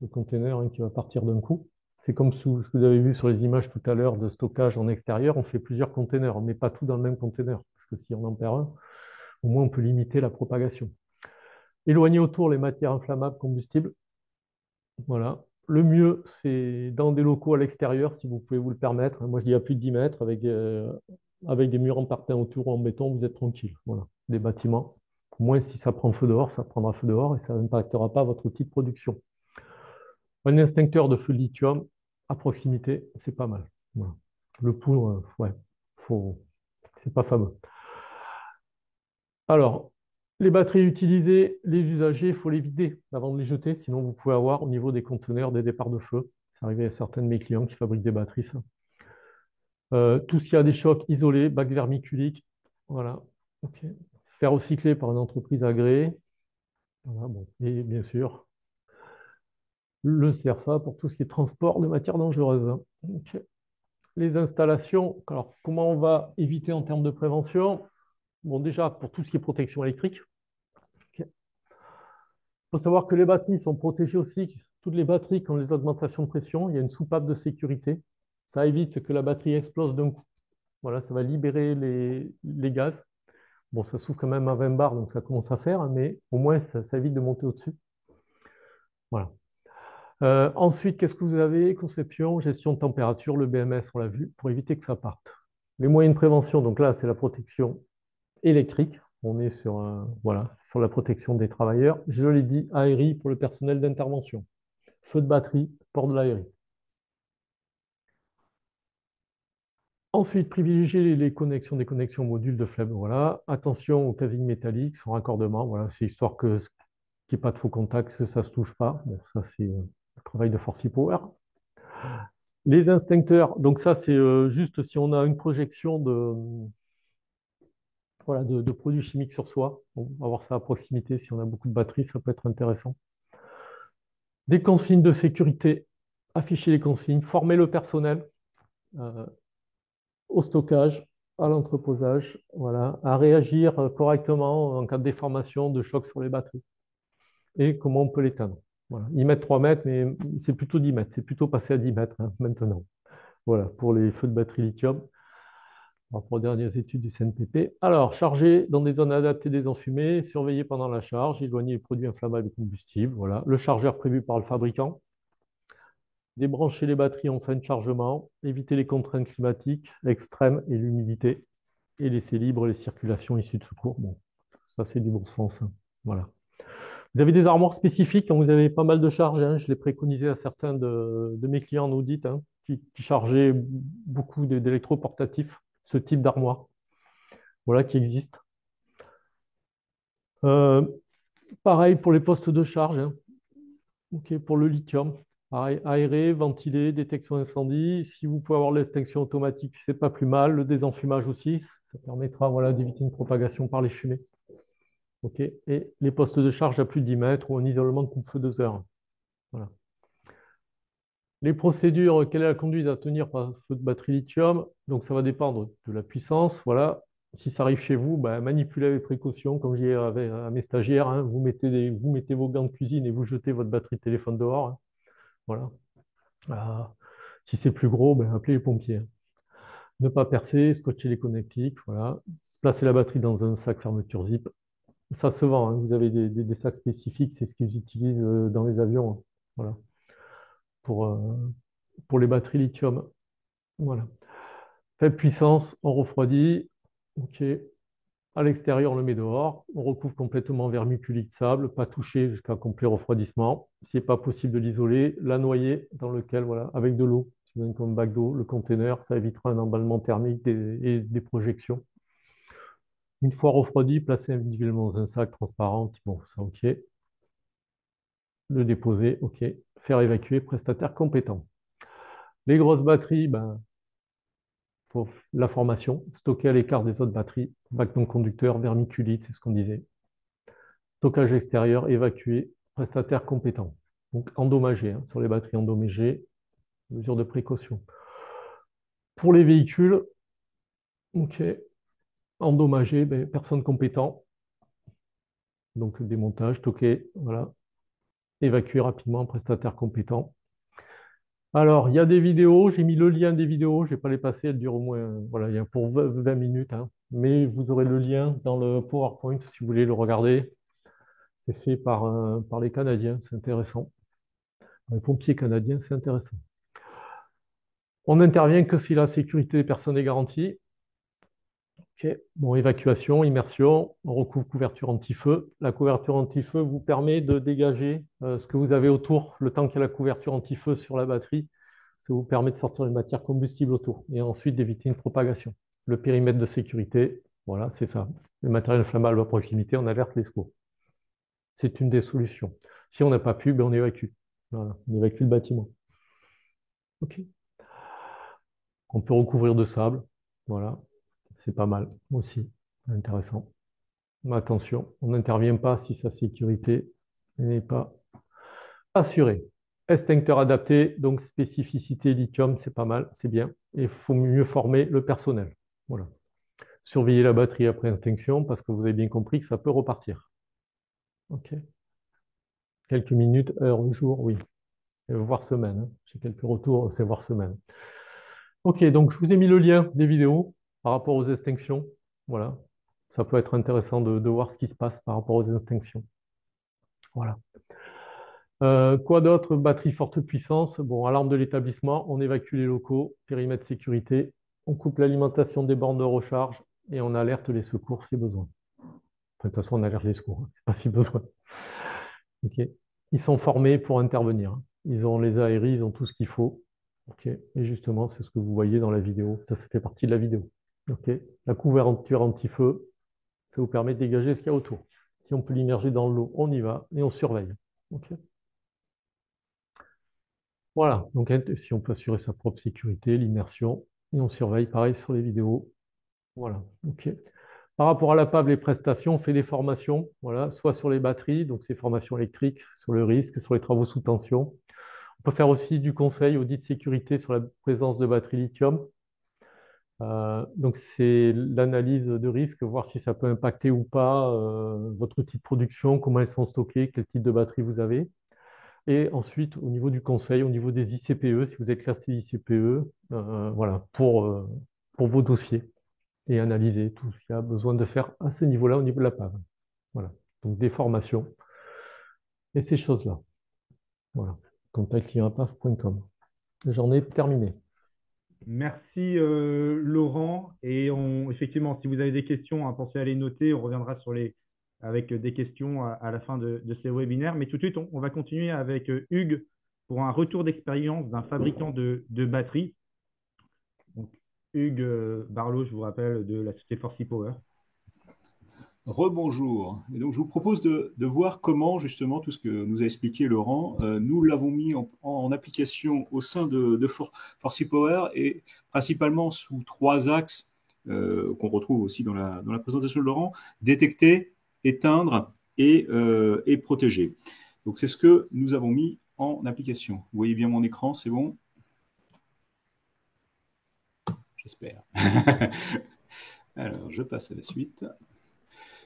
[SPEAKER 3] conteneur, hein, qui va partir d'un coup. C'est comme ce que vous avez vu sur les images tout à l'heure de stockage en extérieur, on fait plusieurs conteneurs, on ne met pas tout dans le même conteneur, parce que si on en perd un, au moins on peut limiter la propagation. Éloigner autour les matières inflammables, combustibles. Voilà. Le mieux, c'est dans des locaux à l'extérieur, si vous pouvez vous le permettre. Moi, je dis à plus de 10 mètres, avec des murs en parpaing autour en béton, vous êtes tranquille. Voilà. Des bâtiments. Au moins, si ça prend feu dehors, ça prendra feu dehors et ça n'impactera pas votre outil de production. Un extincteur de feu de lithium à proximité, c'est pas mal. Voilà. Le poudre, ouais, c'est pas fameux. Alors, les batteries utilisées, les usagers, il faut les vider avant de les jeter, sinon vous pouvez avoir au niveau des conteneurs des départs de feu. C'est arrivé à certains de mes clients qui fabriquent des batteries, ça. Tout ce qui a des chocs isolés, bac vermiculique, voilà. Ok. Faire recycler par une entreprise agréée. Voilà, bon. Et bien sûr, le CERFA pour tout ce qui est transport de matières dangereuses. Ok. Les installations, alors comment on va éviter en termes de prévention? Bon, déjà, pour tout ce qui est protection électrique, il faut savoir que les batteries sont protégées aussi. toutes les batteries qui ont les augmentations de pression, il y a une soupape de sécurité. Ça évite que la batterie explose d'un coup. Voilà, ça va libérer les gaz. Bon, ça s'ouvre quand même à 20 bars, donc ça commence à faire, hein, mais au moins, ça évite de monter au-dessus. Voilà. Ensuite, qu'est-ce que vous avez? Conception, gestion de température, le BMS, on l'a vu, pour éviter que ça parte. Les moyens de prévention, donc là, c'est la protection électrique. On est sur, voilà, sur la protection des travailleurs. Je l'ai dit, ARI pour le personnel d'intervention. Feu de batterie, port de l'ARI. Ensuite, privilégier les connexions, des connexions modules de faible. Voilà. Attention aux casings métalliques, son raccordement. Voilà. C'est histoire qu'il n'y ait pas de faux contacts, que ça ne se touche pas. Bon, ça, c'est le travail de Forcy Power. Les instincteurs, donc ça, c'est juste si on a une projection voilà, de produits chimiques sur soi. On va voir ça à proximité. Si on a beaucoup de batteries, ça peut être intéressant. Des consignes de sécurité, afficher les consignes, former le personnel euh, au stockage, à l'entreposage, voilà, à réagir correctement en cas de déformation, de choc sur les batteries et comment on peut l'éteindre. Voilà. Ils mettent 3 mètres, mais c'est plutôt 10 mètres, c'est plutôt passé à 10 mètres hein, maintenant. Voilà, pour les feux de batterie lithium, par rapport aux dernières études du CNPP. Alors, charger dans des zones adaptées des enfumées, surveiller pendant la charge, éloigner les produits inflammables et combustibles. Voilà. Le chargeur prévu par le fabricant. Débrancher les batteries en fin de chargement, éviter les contraintes climatiques extrêmes et l'humidité, et laisser libre les circulations issues de secours. Bon, ça c'est du bon sens, hein. Voilà. Vous avez des armoires spécifiques quand vous avez pas mal de charges, hein. Je l'ai préconisé à certains de mes clients en audit hein, qui chargeaient beaucoup d'électroportatifs, ce type d'armoire, voilà, qui existe. Euh, Pareil pour les postes de charge, hein. Ok, pour le lithium. Pareil, aéré, ventilé, détection incendie. Si vous pouvez avoir l'extinction automatique, c'est pas plus mal. Le désenfumage aussi, ça permettra voilà, d'éviter une propagation par les fumées. Ok. Et les postes de charge à plus de 10 mètres ou en isolement de coupe-feu 2 heures. Voilà. Les procédures, quelle est la conduite à tenir par feu de batterie lithium? Donc ça va dépendre de la puissance. Voilà. Si ça arrive chez vous, ben, manipulez avec précaution, comme je dis à mes stagiaires, hein, vous mettez vos gants de cuisine et vous jetez votre batterie de téléphone dehors, hein. Voilà. Ah, si c'est plus gros, ben, appelez les pompiers, hein. Ne pas percer, scotcher les connectiques, voilà. Placer la batterie dans un sac fermeture zip. Ça se vend, hein. Vous avez des sacs spécifiques, c'est ce qu'ils utilisent dans les avions, hein. Voilà. Pour, euh, pour les batteries lithium. Voilà. Faible puissance, on refroidit. OK. À l'extérieur, on le met dehors. On recouvre complètement en vermiculite sable, pas touché jusqu'à complet refroidissement. Si n'est pas possible de l'isoler, la noyer dans lequel, voilà, avec de l'eau. Si vous avez comme bac d'eau, le conteneur, ça évitera un emballement thermique et des projections. Une fois refroidi, placer individuellement dans un sac transparent. Bon, c'est OK. Le déposer, OK. Faire évacuer, prestataire compétent. Les grosses batteries, ben, pour la formation, stocker à l'écart des autres batteries, bac non conducteur, vermiculite, c'est ce qu'on disait. Stockage extérieur, évacué, prestataire compétent. Donc endommagé, hein, sur les batteries endommagées, mesure de précaution. Pour les véhicules, ok, endommagé, ben, personne compétent. Donc démontage, stocker, voilà. Évacuer rapidement, prestataire compétent. Alors, il y a des vidéos, j'ai mis le lien des vidéos, je ne vais pas les passer, elles durent au moins, voilà, il y a pour 20 minutes, hein. Mais vous aurez le lien dans le PowerPoint si vous voulez le regarder. C'est fait par les Canadiens, c'est intéressant. Les pompiers canadiens, c'est intéressant. On n'intervient que si la sécurité des personnes est garantie. Ok. Bon, évacuation, immersion, on recouvre couverture anti-feu. La couverture anti-feu vous permet de dégager ce que vous avez autour, le temps qu'il y a la couverture anti-feu sur la batterie. Ça vous permet de sortir une matière combustible autour et ensuite d'éviter une propagation. Le périmètre de sécurité, voilà, c'est ça. Le matériel inflammable à proximité, on alerte les secours. C'est une des solutions. Si on n'a pas pu, ben on évacue. Voilà, on évacue le bâtiment. OK. On peut recouvrir de sable. Voilà, c'est pas mal aussi. Intéressant. Mais attention, on n'intervient pas si sa sécurité n'est pas assurée. Extincteur adapté, donc spécificité lithium, c'est pas mal, c'est bien. Et il faut mieux former le personnel. Voilà. Surveiller la batterie après extinction parce que vous avez bien compris que ça peut repartir. OK. Quelques minutes, heures, jours, oui. voire semaine, hein. J'ai quelques retours, c'est voire semaine. Ok, donc je vous ai mis le lien des vidéos par rapport aux extinctions. Voilà, ça peut être intéressant de voir ce qui se passe par rapport aux extinctions. Voilà. Quoi d'autre? Batterie forte puissance. Bon, alarme de l'établissement, on évacue les locaux, périmètre sécurité, on coupe l'alimentation des bornes de recharge et on alerte les secours si besoin. Enfin, de toute façon, on alerte les secours, hein, c'est pas si besoin. Ok. Ils sont formés pour intervenir, hein. Ils ont les aéris, ils ont tout ce qu'il faut. Ok. Et justement, c'est ce que vous voyez dans la vidéo. Ça fait partie de la vidéo. Ok. La couverture anti-feu, ça vous permet de dégager ce qu'il y a autour. Si on peut l'immerger dans l'eau, on y va et on surveille. Ok. Voilà. Donc, si on peut assurer sa propre sécurité, l'immersion, et on surveille pareil sur les vidéos. Voilà. Ok. Par rapport à la PAV, les prestations, on fait des formations, voilà, soit sur les batteries, donc ces formations électriques, sur le risque, sur les travaux sous tension. On peut faire aussi du conseil, audit de sécurité sur la présence de batteries lithium. Donc c'est l'analyse de risque, voir si ça peut impacter ou pas votre outil de production, comment elles sont stockées, quel type de batterie vous avez. Et ensuite, au niveau du conseil, au niveau des ICPE, si vous êtes classé ICPE, voilà, pour vos dossiers et analyser tout ce qu'il y a besoin de faire à ce niveau-là, au niveau de la PAV. Voilà. Donc des formations et ces choses-là. Voilà. contactclientpaf.com. J'en ai terminé.
[SPEAKER 1] Merci Laurent. Et effectivement, si vous avez des questions, hein, pensez à les noter. On reviendra avec des questions à la fin de ces webinaires. Mais tout de suite, on va continuer avec Hugues pour un retour d'expérience d'un fabricant de batteries. Donc, Hugues Barlot, je vous rappelle, de la société Forsy Power.
[SPEAKER 4] Rebonjour. Et donc, je vous propose de voir comment, justement, tout ce que nous a expliqué Laurent, nous l'avons mis en application au sein de Forsy Power et principalement sous 3 axes qu'on retrouve aussi dans la présentation de Laurent: détecter, éteindre et protéger. Donc, c'est ce que nous avons mis en application. Vous voyez bien mon écran, c'est bon? J'espère. Alors, je passe à la suite.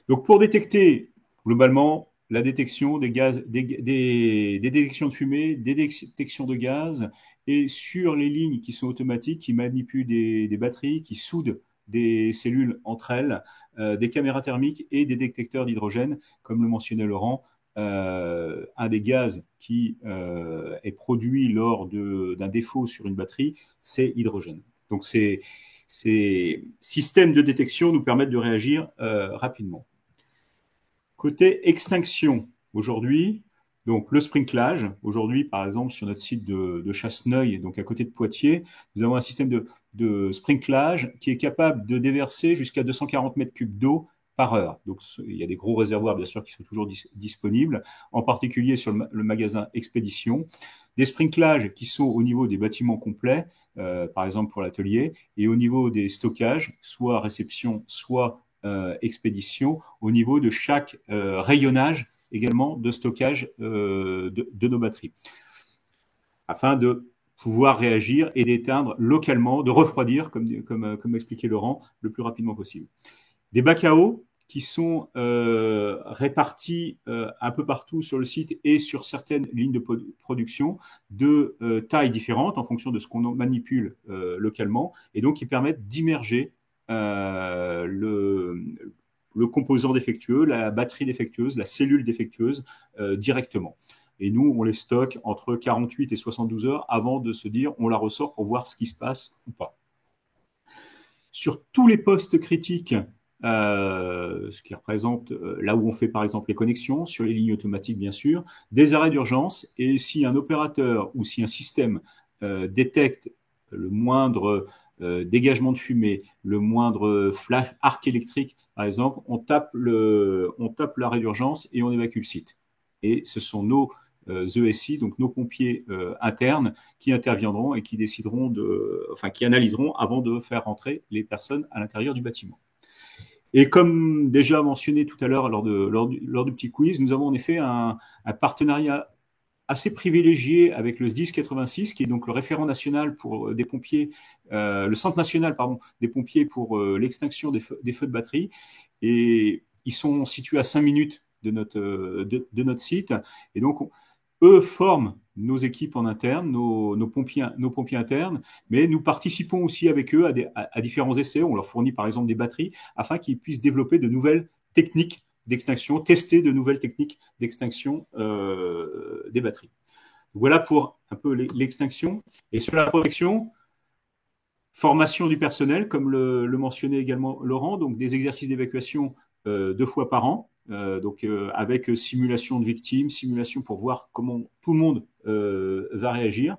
[SPEAKER 4] Donc, pour détecter, globalement, la détection des gaz, des détections de fumée, des détections de gaz, et sur les lignes qui sont automatiques, qui manipulent des batteries, qui soudent des cellules entre elles, des caméras thermiques et des détecteurs d'hydrogène, comme le mentionnait Laurent. Un des gaz qui est produit lors d'un défaut sur une batterie, c'est l'hydrogène. Donc, ces systèmes de détection nous permettent de réagir rapidement. Côté extinction, aujourd'hui, donc le sprinklage, aujourd'hui par exemple sur notre site de Chasseneuil, donc à côté de Poitiers, nous avons un système de sprinklage qui est capable de déverser jusqu'à 240 mètres cubes d'eau par heure. Donc il y a des gros réservoirs bien sûr qui sont toujours disponibles, en particulier sur le magasin Expédition. Des sprinklages qui sont au niveau des bâtiments complets, par exemple pour l'atelier, et au niveau des stockages, soit réception, soit expédition, au niveau de chaque rayonnage également de stockage de nos batteries, afin de pouvoir réagir et d'éteindre localement, de refroidir, comme expliquait Laurent, le plus rapidement possible. Des bacs à eau qui sont répartis un peu partout sur le site et sur certaines lignes de production de tailles différentes en fonction de ce qu'on manipule localement, et donc qui permettent d'immerger le composant défectueux, la batterie défectueuse, la cellule défectueuse directement. Et nous, on les stocke entre 48 et 72 heures avant de se dire on la ressort pour voir ce qui se passe ou pas. Sur tous les postes critiques, ce qui représente là où on fait par exemple les connexions, sur les lignes automatiques bien sûr, des arrêts d'urgence, et si un opérateur ou si un système détecte le moindre dégagement de fumée, le moindre flash arc électrique par exemple, on tape l'arrêt d'urgence et on évacue le site. Et ce sont nos ESI, donc nos pompiers internes, qui interviendront et qui décideront qui analyseront avant de faire rentrer les personnes à l'intérieur du bâtiment. Et comme déjà mentionné tout à l'heure lors du petit quiz, nous avons en effet un partenariat assez privilégié avec le SDIS 86, qui est donc le référent national pour des pompiers, le centre national des pompiers pour l'extinction des feux de batterie. Et ils sont situés à 5 minutes de notre site. Et donc, eux forment nos équipes en interne, nos pompiers internes, mais nous participons aussi avec eux à différents essais. On leur fournit par exemple des batteries afin qu'ils puissent développer de nouvelles techniques d'extinction, tester de nouvelles techniques d'extinction des batteries. Voilà pour un peu l'extinction. Et sur la protection, formation du personnel, comme le mentionnait également Laurent, donc des exercices d'évacuation 2 fois par an, avec simulation de victimes, simulation pour voir comment tout le monde va réagir.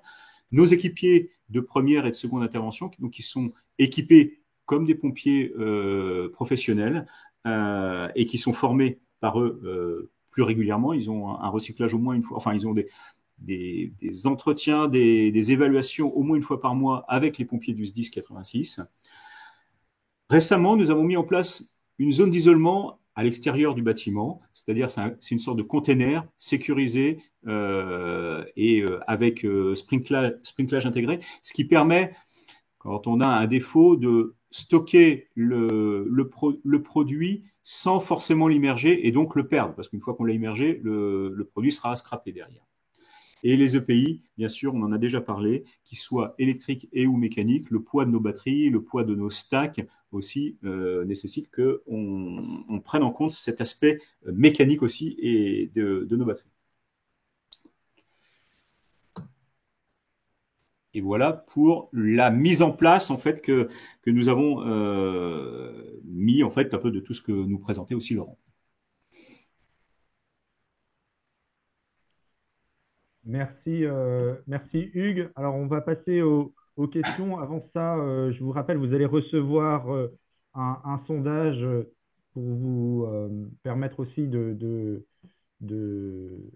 [SPEAKER 4] Nos équipiers de première et de seconde intervention, donc, qui sont équipés comme des pompiers professionnels et qui sont formés par eux plus régulièrement. Ils ont un recyclage au moins une fois, enfin ils ont des entretiens, des évaluations au moins une fois par mois avec les pompiers du SDIS 86. Récemment, nous avons mis en place une zone d'isolement à l'extérieur du bâtiment, c'est-à-dire c'est une sorte de container sécurisé avec sprinklage intégré, ce qui permet, quand on a un défaut, de stocker le produit sans forcément l'immerger et donc le perdre, parce qu'une fois qu'on l'a immergé, le produit sera scrappé derrière. Et les EPI, bien sûr, on en a déjà parlé, qu'ils soient électriques et ou mécaniques, le poids de nos batteries, le poids de nos stacks aussi nécessite qu'on prenne en compte cet aspect mécanique aussi et de nos batteries. Et voilà pour la mise en place en fait que nous avons mis en fait un peu de tout ce que nous présentait aussi Laurent.
[SPEAKER 1] Merci, merci Hugues. Alors, on va passer aux questions. Avant ça, je vous rappelle, vous allez recevoir un sondage pour vous permettre aussi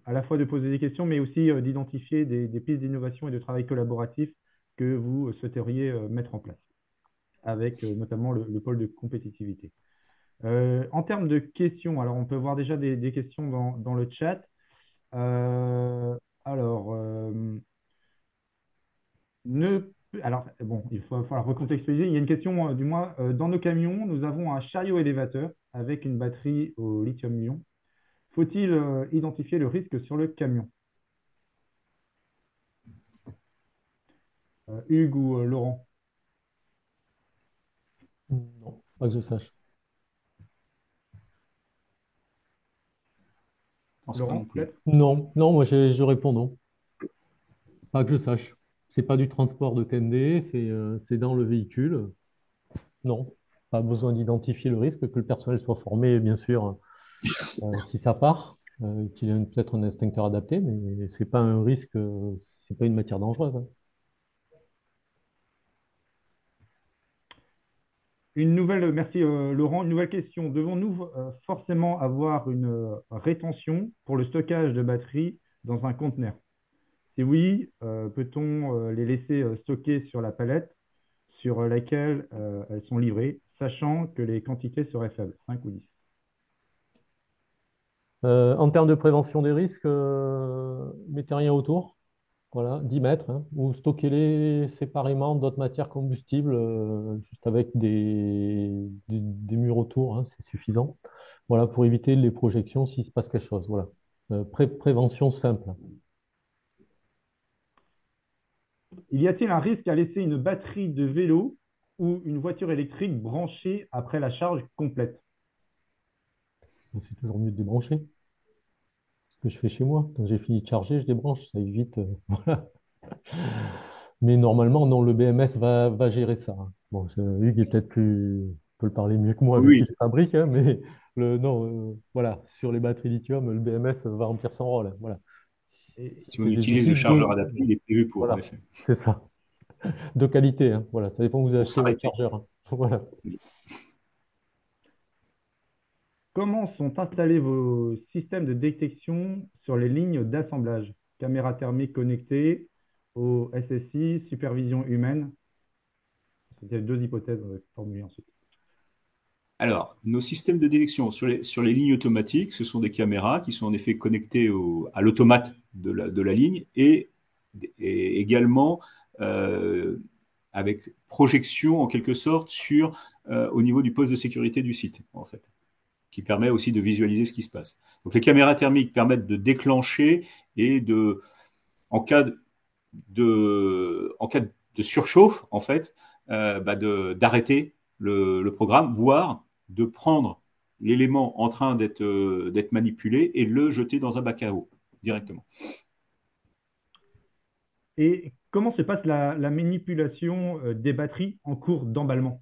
[SPEAKER 1] à la fois de poser des questions, mais aussi d'identifier des pistes d'innovation et de travail collaboratif que vous souhaiteriez mettre en place, avec notamment le pôle de compétitivité. En termes de questions, alors on peut voir déjà des questions dans le chat. Alors, bon, il va falloir recontextualiser. Il y a une question, du moins, dans nos camions, nous avons un chariot élévateur avec une batterie au lithium-ion. Faut-il identifier le risque sur le camion? Hugues ou Laurent?
[SPEAKER 3] Non, pas que je sache.
[SPEAKER 1] Laurent, peut-être?
[SPEAKER 3] Non, non, moi je réponds non. Pas que je sache. C'est pas du transport de TND, c'est dans le véhicule. Non, pas besoin d'identifier le risque, que le personnel soit formé, bien sûr, si ça part, qu'il ait peut-être un extincteur adapté, mais c'est pas un risque, c'est pas une matière dangereuse, hein.
[SPEAKER 1] Merci Laurent. Une nouvelle question. Devons-nous forcément avoir une rétention pour le stockage de batteries dans un conteneur? Si oui, peut-on les laisser stocker sur la palette sur laquelle elles sont livrées, sachant que les quantités seraient faibles, 5 ou 10?
[SPEAKER 3] En termes de prévention des risques, mettez rien autour. Voilà, 10 mètres, hein, ou stockez-les séparément d'autres matières combustibles, juste avec des murs autour, hein, c'est suffisant. Voilà, pour éviter les projections s'il se passe quelque chose. Voilà. Prévention simple.
[SPEAKER 1] Y a-t-il un risque à laisser une batterie de vélo ou une voiture électrique branchée après la charge complète?
[SPEAKER 3] C'est toujours mieux de débrancher. Ce que je fais chez moi. Quand j'ai fini de charger, je débranche. Ça évite. Voilà. Mais normalement, non, le BMS va gérer ça, hein. Bon, Hugues est peut-être peut le parler mieux que moi vu qu'il
[SPEAKER 4] Oui,
[SPEAKER 3] les fabrique, hein, mais non, voilà, sur les batteries lithium, le BMS va remplir son rôle, hein, voilà.
[SPEAKER 1] Et,
[SPEAKER 4] si on
[SPEAKER 3] C'est des
[SPEAKER 4] utilise le
[SPEAKER 3] outils
[SPEAKER 4] chargeur adapté, il est prévu pour, en
[SPEAKER 3] voilà,
[SPEAKER 4] effet,
[SPEAKER 3] c'est ça, de qualité, hein, voilà, ça dépend où vous
[SPEAKER 4] pour
[SPEAKER 3] achetez votre
[SPEAKER 4] s'arrêter.
[SPEAKER 3] chargeur, hein. Voilà.
[SPEAKER 1] comment sont installés vos systèmes de détection sur les lignes d'assemblage? Caméra thermique connectée au SSI, supervision humaine? C'était deux hypothèses formulées ensuite.
[SPEAKER 4] Alors, nos systèmes de détection sur les lignes automatiques, ce sont des caméras qui sont en effet connectées à l'automate de la ligne et également euh, avec projection en quelque sorte au niveau du poste de sécurité du site, en fait, qui permet aussi de visualiser ce qui se passe. Donc, les caméras thermiques permettent de déclencher et en cas en cas de surchauffe, en fait, d'arrêter le programme, voire de prendre l'élément en train d'être manipulé et le jeter dans un bac à eau directement.
[SPEAKER 1] Et comment se passe la manipulation des batteries en cours d'emballement?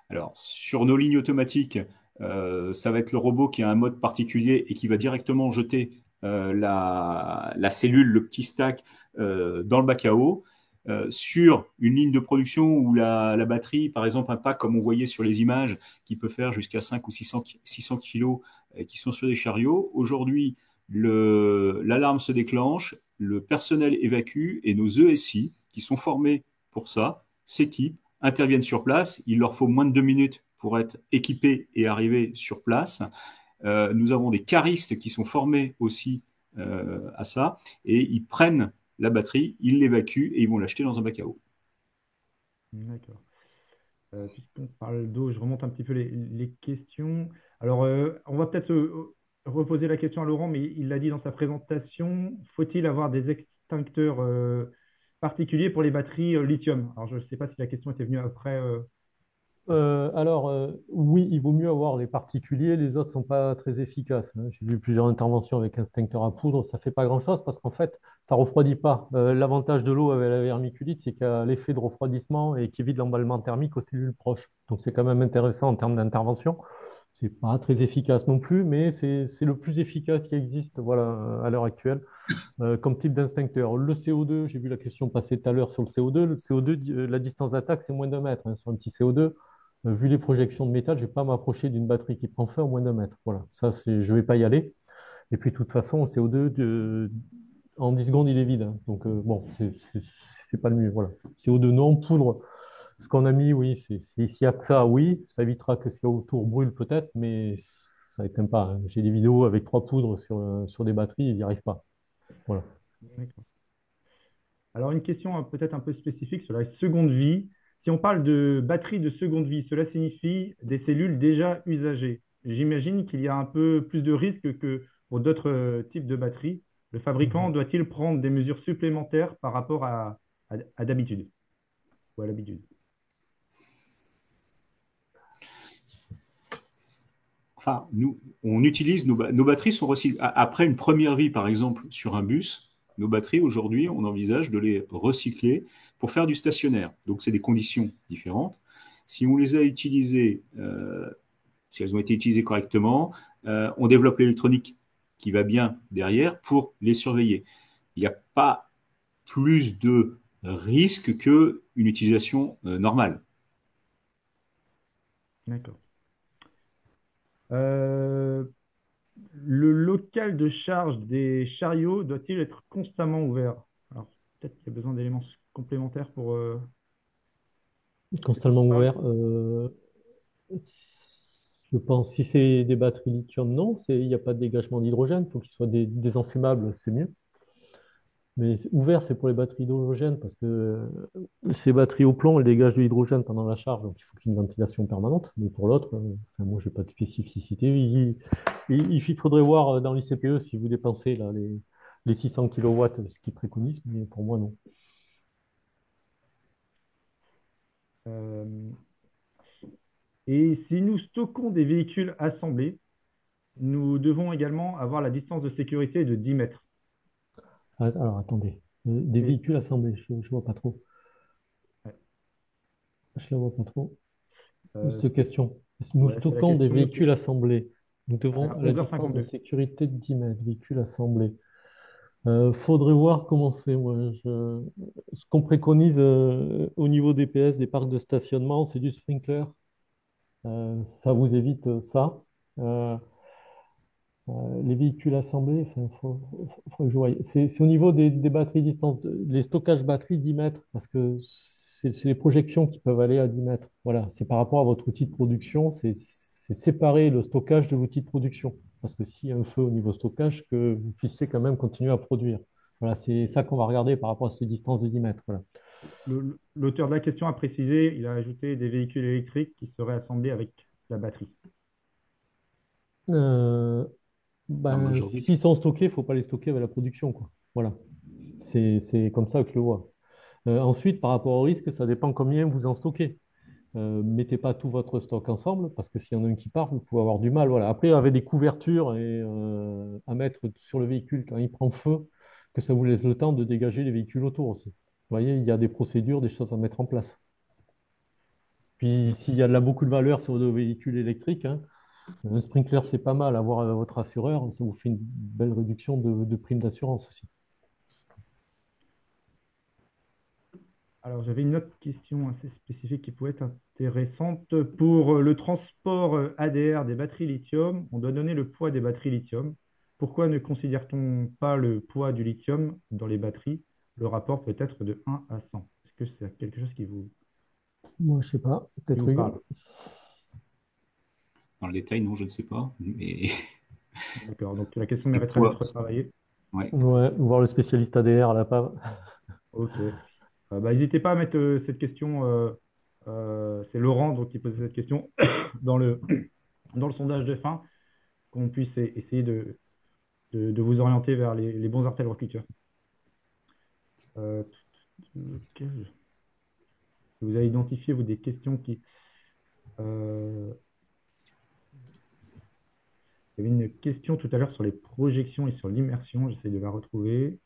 [SPEAKER 4] Alors, sur nos lignes automatiques, ça va être le robot qui a un mode particulier et qui va directement jeter la cellule, le petit stack, dans le bac à eau. Sur une ligne de production où la batterie, par exemple, un pack comme on voyait sur les images, qui peut faire jusqu'à 5 ou 600 kilos, qui sont sur des chariots, aujourd'hui, l'alarme se déclenche, le personnel évacue et nos ESI, qui sont formés pour ça, s'équipent, interviennent sur place. Il leur faut moins de 2 minutes pour être équipés et arriver sur place. Nous avons des caristes qui sont formés aussi à ça et ils prennent la batterie, ils l'évacuent et ils vont l'acheter dans un bac à eau.
[SPEAKER 1] D'accord. Puisqu'on parle d'eau, je remonte un petit peu les questions. Alors, on va peut-être reposer la question à Laurent, mais il l'a dit dans sa présentation, faut-il avoir des extincteurs particuliers pour les batteries lithium? Alors, je ne sais pas si la question était venue après.
[SPEAKER 3] Oui, il vaut mieux avoir les particuliers, les autres sont pas très efficaces, hein. J'ai vu plusieurs interventions avec extincteur à poudre, ça fait pas grand-chose parce qu'en fait, ça refroidit pas. L'avantage de l'eau avec la vermiculite, c'est qu'il y a l'effet de refroidissement et qui évite l'emballement thermique aux cellules proches. Donc c'est quand même intéressant en termes d'intervention. C'est pas très efficace non plus, mais c'est le plus efficace qui existe, voilà, à l'heure actuelle, comme type d'instincteur. Le CO2, j'ai vu la question passer tout à l'heure sur le CO2. Le CO2, la distance d'attaque, c'est moins d'1 mètre, hein, sur un petit CO2. Vu les projections de métal, je ne vais pas m'approcher d'une batterie qui prend feu à moins d'1 mètre. Voilà, ça, je ne vais pas y aller. Et puis, de toute façon, le CO2, en 10 secondes, il est vide, hein. Donc, bon, c'est pas le mieux. Voilà. CO2 non, poudre, ce qu'on a mis, oui, s'il y a que ça, oui, ça évitera que ce qu'il y a autour brûle peut-être, mais ça n'éteint pas, hein. J'ai des vidéos avec 3 poudres sur des batteries, ils n'y arrivent pas. Voilà.
[SPEAKER 1] D'accord. Alors, une question peut-être un peu spécifique sur la seconde vie. Si on parle de batterie de seconde vie, cela signifie des cellules déjà usagées. J'imagine qu'il y a un peu plus de risques que pour d'autres types de batteries. Le fabricant
[SPEAKER 3] Mhm.
[SPEAKER 1] doit-il prendre des mesures supplémentaires par rapport à d'habitude ou à l'habitude?
[SPEAKER 4] Enfin, nous, on utilise nos batteries sont recyclées. Après une première vie, par exemple, sur un bus, nos batteries, aujourd'hui, on envisage de les recycler pour faire du stationnaire. Donc, c'est des conditions différentes. Si on les a utilisées, si elles ont été utilisées correctement, on développe l'électronique qui va bien derrière pour les surveiller. Il n'y a pas plus de risque qu'une utilisation normale.
[SPEAKER 1] D'accord. Euh, le local de charge des chariots doit-il être constamment ouvert? Alors, peut-être qu'il y a besoin d'éléments complémentaires pour cette
[SPEAKER 3] Constamment
[SPEAKER 1] phrase.
[SPEAKER 3] ouvert. Je pense, si c'est des batteries lithium, non, il n'y a pas de dégagement d'hydrogène, il faut qu'ils soient désenfumables, c'est mieux. Mais ouvert, c'est pour les batteries d'hydrogène, parce que ces batteries au plomb, elles dégagent de l'hydrogène pendant la charge, donc il faut qu'il y ait une ventilation permanente. Mais pour l'autre, enfin, moi, je n'ai pas de spécificité. Il faudrait voir dans l'ICPE si vous dépensez là, les 600 kilowatts, ce qu'ils préconisent, mais pour moi, non.
[SPEAKER 1] Euh, et si nous stockons des véhicules assemblés, nous devons également avoir la distance de sécurité de 10 mètres.
[SPEAKER 3] Ah, alors, attendez. Des
[SPEAKER 1] Et,
[SPEAKER 3] véhicules assemblés, je ne vois pas trop.
[SPEAKER 1] ouais,
[SPEAKER 3] Je ne vois pas trop.
[SPEAKER 1] euh,
[SPEAKER 3] Cette question. Nous
[SPEAKER 1] ouais, c'est la
[SPEAKER 3] stockons des
[SPEAKER 1] question
[SPEAKER 3] véhicules assemblés. Nous devons
[SPEAKER 1] à
[SPEAKER 3] à la distance de
[SPEAKER 1] 11h52.
[SPEAKER 3] sécurité de 10 mètres, véhicules assemblés. Faudrait voir comment c'est. Ce qu'on préconise au niveau des PS, des parcs de stationnement, c'est du sprinkler. Ça vous évite ça. Euh, les véhicules assemblés, enfin, faut que je voie. C'est au niveau des batteries distance, les stockages batteries 10 mètres, parce que c'est les projections qui peuvent aller à 10 mètres. Voilà, c'est par rapport à votre outil de production, c'est séparer le stockage de l'outil de production. Parce que s'il y a un feu au niveau stockage, que vous puissiez quand même continuer à produire. Voilà, c'est ça qu'on va regarder par rapport à cette distance de 10 mètres. Voilà.
[SPEAKER 1] L'auteur de la question a précisé, il a ajouté des véhicules électriques qui seraient assemblés avec la batterie.
[SPEAKER 3] Euh, Ben,
[SPEAKER 4] aujourd'hui.
[SPEAKER 3] s'ils sont stockés, il ne faut pas les stocker avec la production, quoi. Voilà. C'est comme ça que je le vois. Ensuite, par rapport au risque, ça dépend combien vous en stockez. Mettez pas tout votre stock ensemble, parce que s'il y en a un qui part, vous pouvez avoir du mal. Voilà. Après, avec des couvertures à mettre sur le véhicule quand il prend feu, que ça vous laisse le temps de dégager les véhicules autour aussi. Vous voyez, il y a des procédures, des choses à mettre en place. Puis, s'il y a de beaucoup de valeur sur le véhicule électrique, hein, un sprinkler, c'est pas mal. Avoir votre assureur, ça vous fait une belle réduction de prime d'assurance aussi.
[SPEAKER 1] Alors, j'avais une autre question assez spécifique qui pourrait être intéressante. Pour le transport ADR des batteries lithium, on doit donner le poids des batteries lithium. Pourquoi ne considère-t-on pas le poids du lithium dans les batteries? Le rapport peut être de 1 à 100. Est-ce que c'est quelque chose
[SPEAKER 3] Moi, je sais pas,
[SPEAKER 1] qui
[SPEAKER 3] peut-être
[SPEAKER 1] vous
[SPEAKER 3] Hugues.
[SPEAKER 1] parle?
[SPEAKER 4] Dans le détail, non, je ne sais pas. Mais
[SPEAKER 1] D'accord. Donc, la question
[SPEAKER 4] le
[SPEAKER 1] mériterait
[SPEAKER 4] poids,
[SPEAKER 1] d'être retravaillée.
[SPEAKER 4] ouais.
[SPEAKER 3] Ouais, voir le spécialiste ADR à la PAV.
[SPEAKER 1] OK. Bah, n'hésitez pas à mettre cette question. C'est Laurent donc, qui pose cette question dans dans le sondage de fin, qu'on puisse essayer de vous orienter vers les bons interlocuteurs. Euh, quel- Vous avez identifié, vous, des questions qui... euh, il y avait une question tout à l'heure sur les projections et sur l'immersion. J'essaie de la retrouver.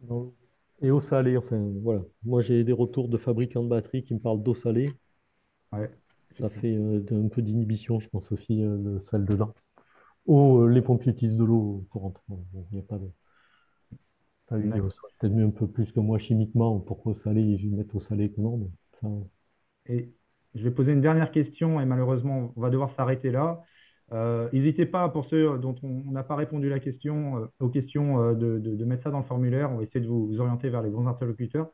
[SPEAKER 3] Non. Et eau salée, enfin, voilà. Moi, j'ai des retours de fabricants de batteries qui me parlent d'eau salée.
[SPEAKER 1] Ouais,
[SPEAKER 3] Ça
[SPEAKER 1] effectivement.
[SPEAKER 3] fait un peu d'inhibition, je pense aussi, le sel dedans. Ou les pompiers utilisent de l'eau courante. Bon, il n'y a pas eu,
[SPEAKER 1] D'accord.
[SPEAKER 3] ça aurait peut-être mieux un peu plus que moi chimiquement, pourquoi eau salée, ils mettent eau salée que non. Mais ça,
[SPEAKER 1] Et je vais poser une dernière question et malheureusement, on va devoir s'arrêter là. N'hésitez pas, pour ceux dont on n'a pas répondu la question, aux questions, de mettre ça dans le formulaire. On va essayer de vous orienter vers les bons interlocuteurs.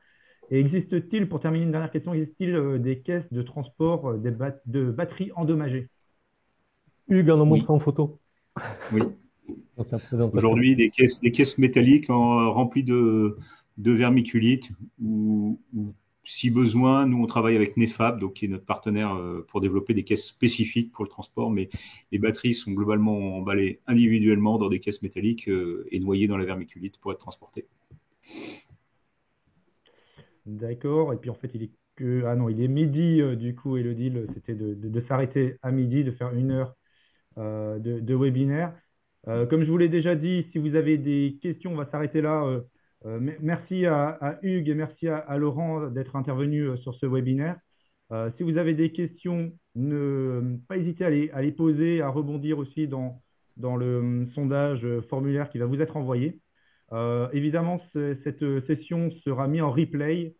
[SPEAKER 1] Et existe-t-il, pour terminer une dernière question, existe-t-il des caisses de transport de batteries endommagées?
[SPEAKER 3] Hugues en a
[SPEAKER 4] Oui,
[SPEAKER 3] montré en photo
[SPEAKER 4] oui.
[SPEAKER 3] dans sa présentation.
[SPEAKER 4] Aujourd'hui, des caisses métalliques remplies de vermiculite ou si besoin, nous on travaille avec Nefab, donc qui est notre partenaire pour développer des caisses spécifiques pour le transport, mais les batteries sont globalement emballées individuellement dans des caisses métalliques et noyées dans la vermiculite pour être transportées.
[SPEAKER 1] D'accord. Et puis en fait, il est que... Ah non, il est midi du coup, et le deal, c'était de s'arrêter à midi, de faire 1 heure de webinaire. Comme je vous l'ai déjà dit, si vous avez des questions, on va s'arrêter là. Merci à Hugues et merci à Laurent d'être intervenus sur ce webinaire. Si vous avez des questions, ne pas hésiter à les poser, à rebondir aussi dans le sondage formulaire qui va vous être envoyé. Évidemment, cette session sera mise en replay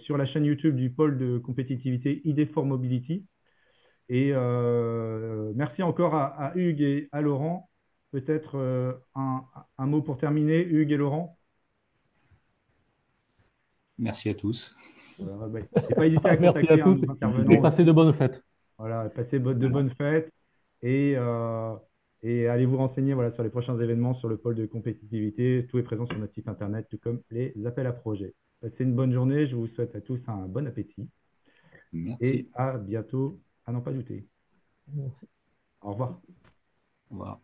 [SPEAKER 1] sur la chaîne YouTube du pôle de compétitivité ID4 Mobility. Et merci encore à Hugues et à Laurent. Peut-être un mot pour terminer, Hugues et Laurent.
[SPEAKER 4] Merci à tous.
[SPEAKER 1] Ouais. Et pas hésiter à
[SPEAKER 3] Merci à
[SPEAKER 1] contacter
[SPEAKER 3] tous
[SPEAKER 1] nos
[SPEAKER 3] et
[SPEAKER 1] intervenants
[SPEAKER 3] passez
[SPEAKER 1] aussi.
[SPEAKER 3] de bonnes fêtes.
[SPEAKER 1] Voilà, passez de
[SPEAKER 4] Voilà.
[SPEAKER 1] bonnes fêtes et, allez vous renseigner voilà, sur les prochains événements sur le pôle de compétitivité. Tout est présent sur notre site internet, tout comme les appels à projets. Passez une bonne journée. Je vous souhaite à tous un bon appétit et
[SPEAKER 4] Merci.
[SPEAKER 1] à bientôt, à n'en pas douter.
[SPEAKER 3] Merci.
[SPEAKER 1] Au revoir.
[SPEAKER 4] Au revoir.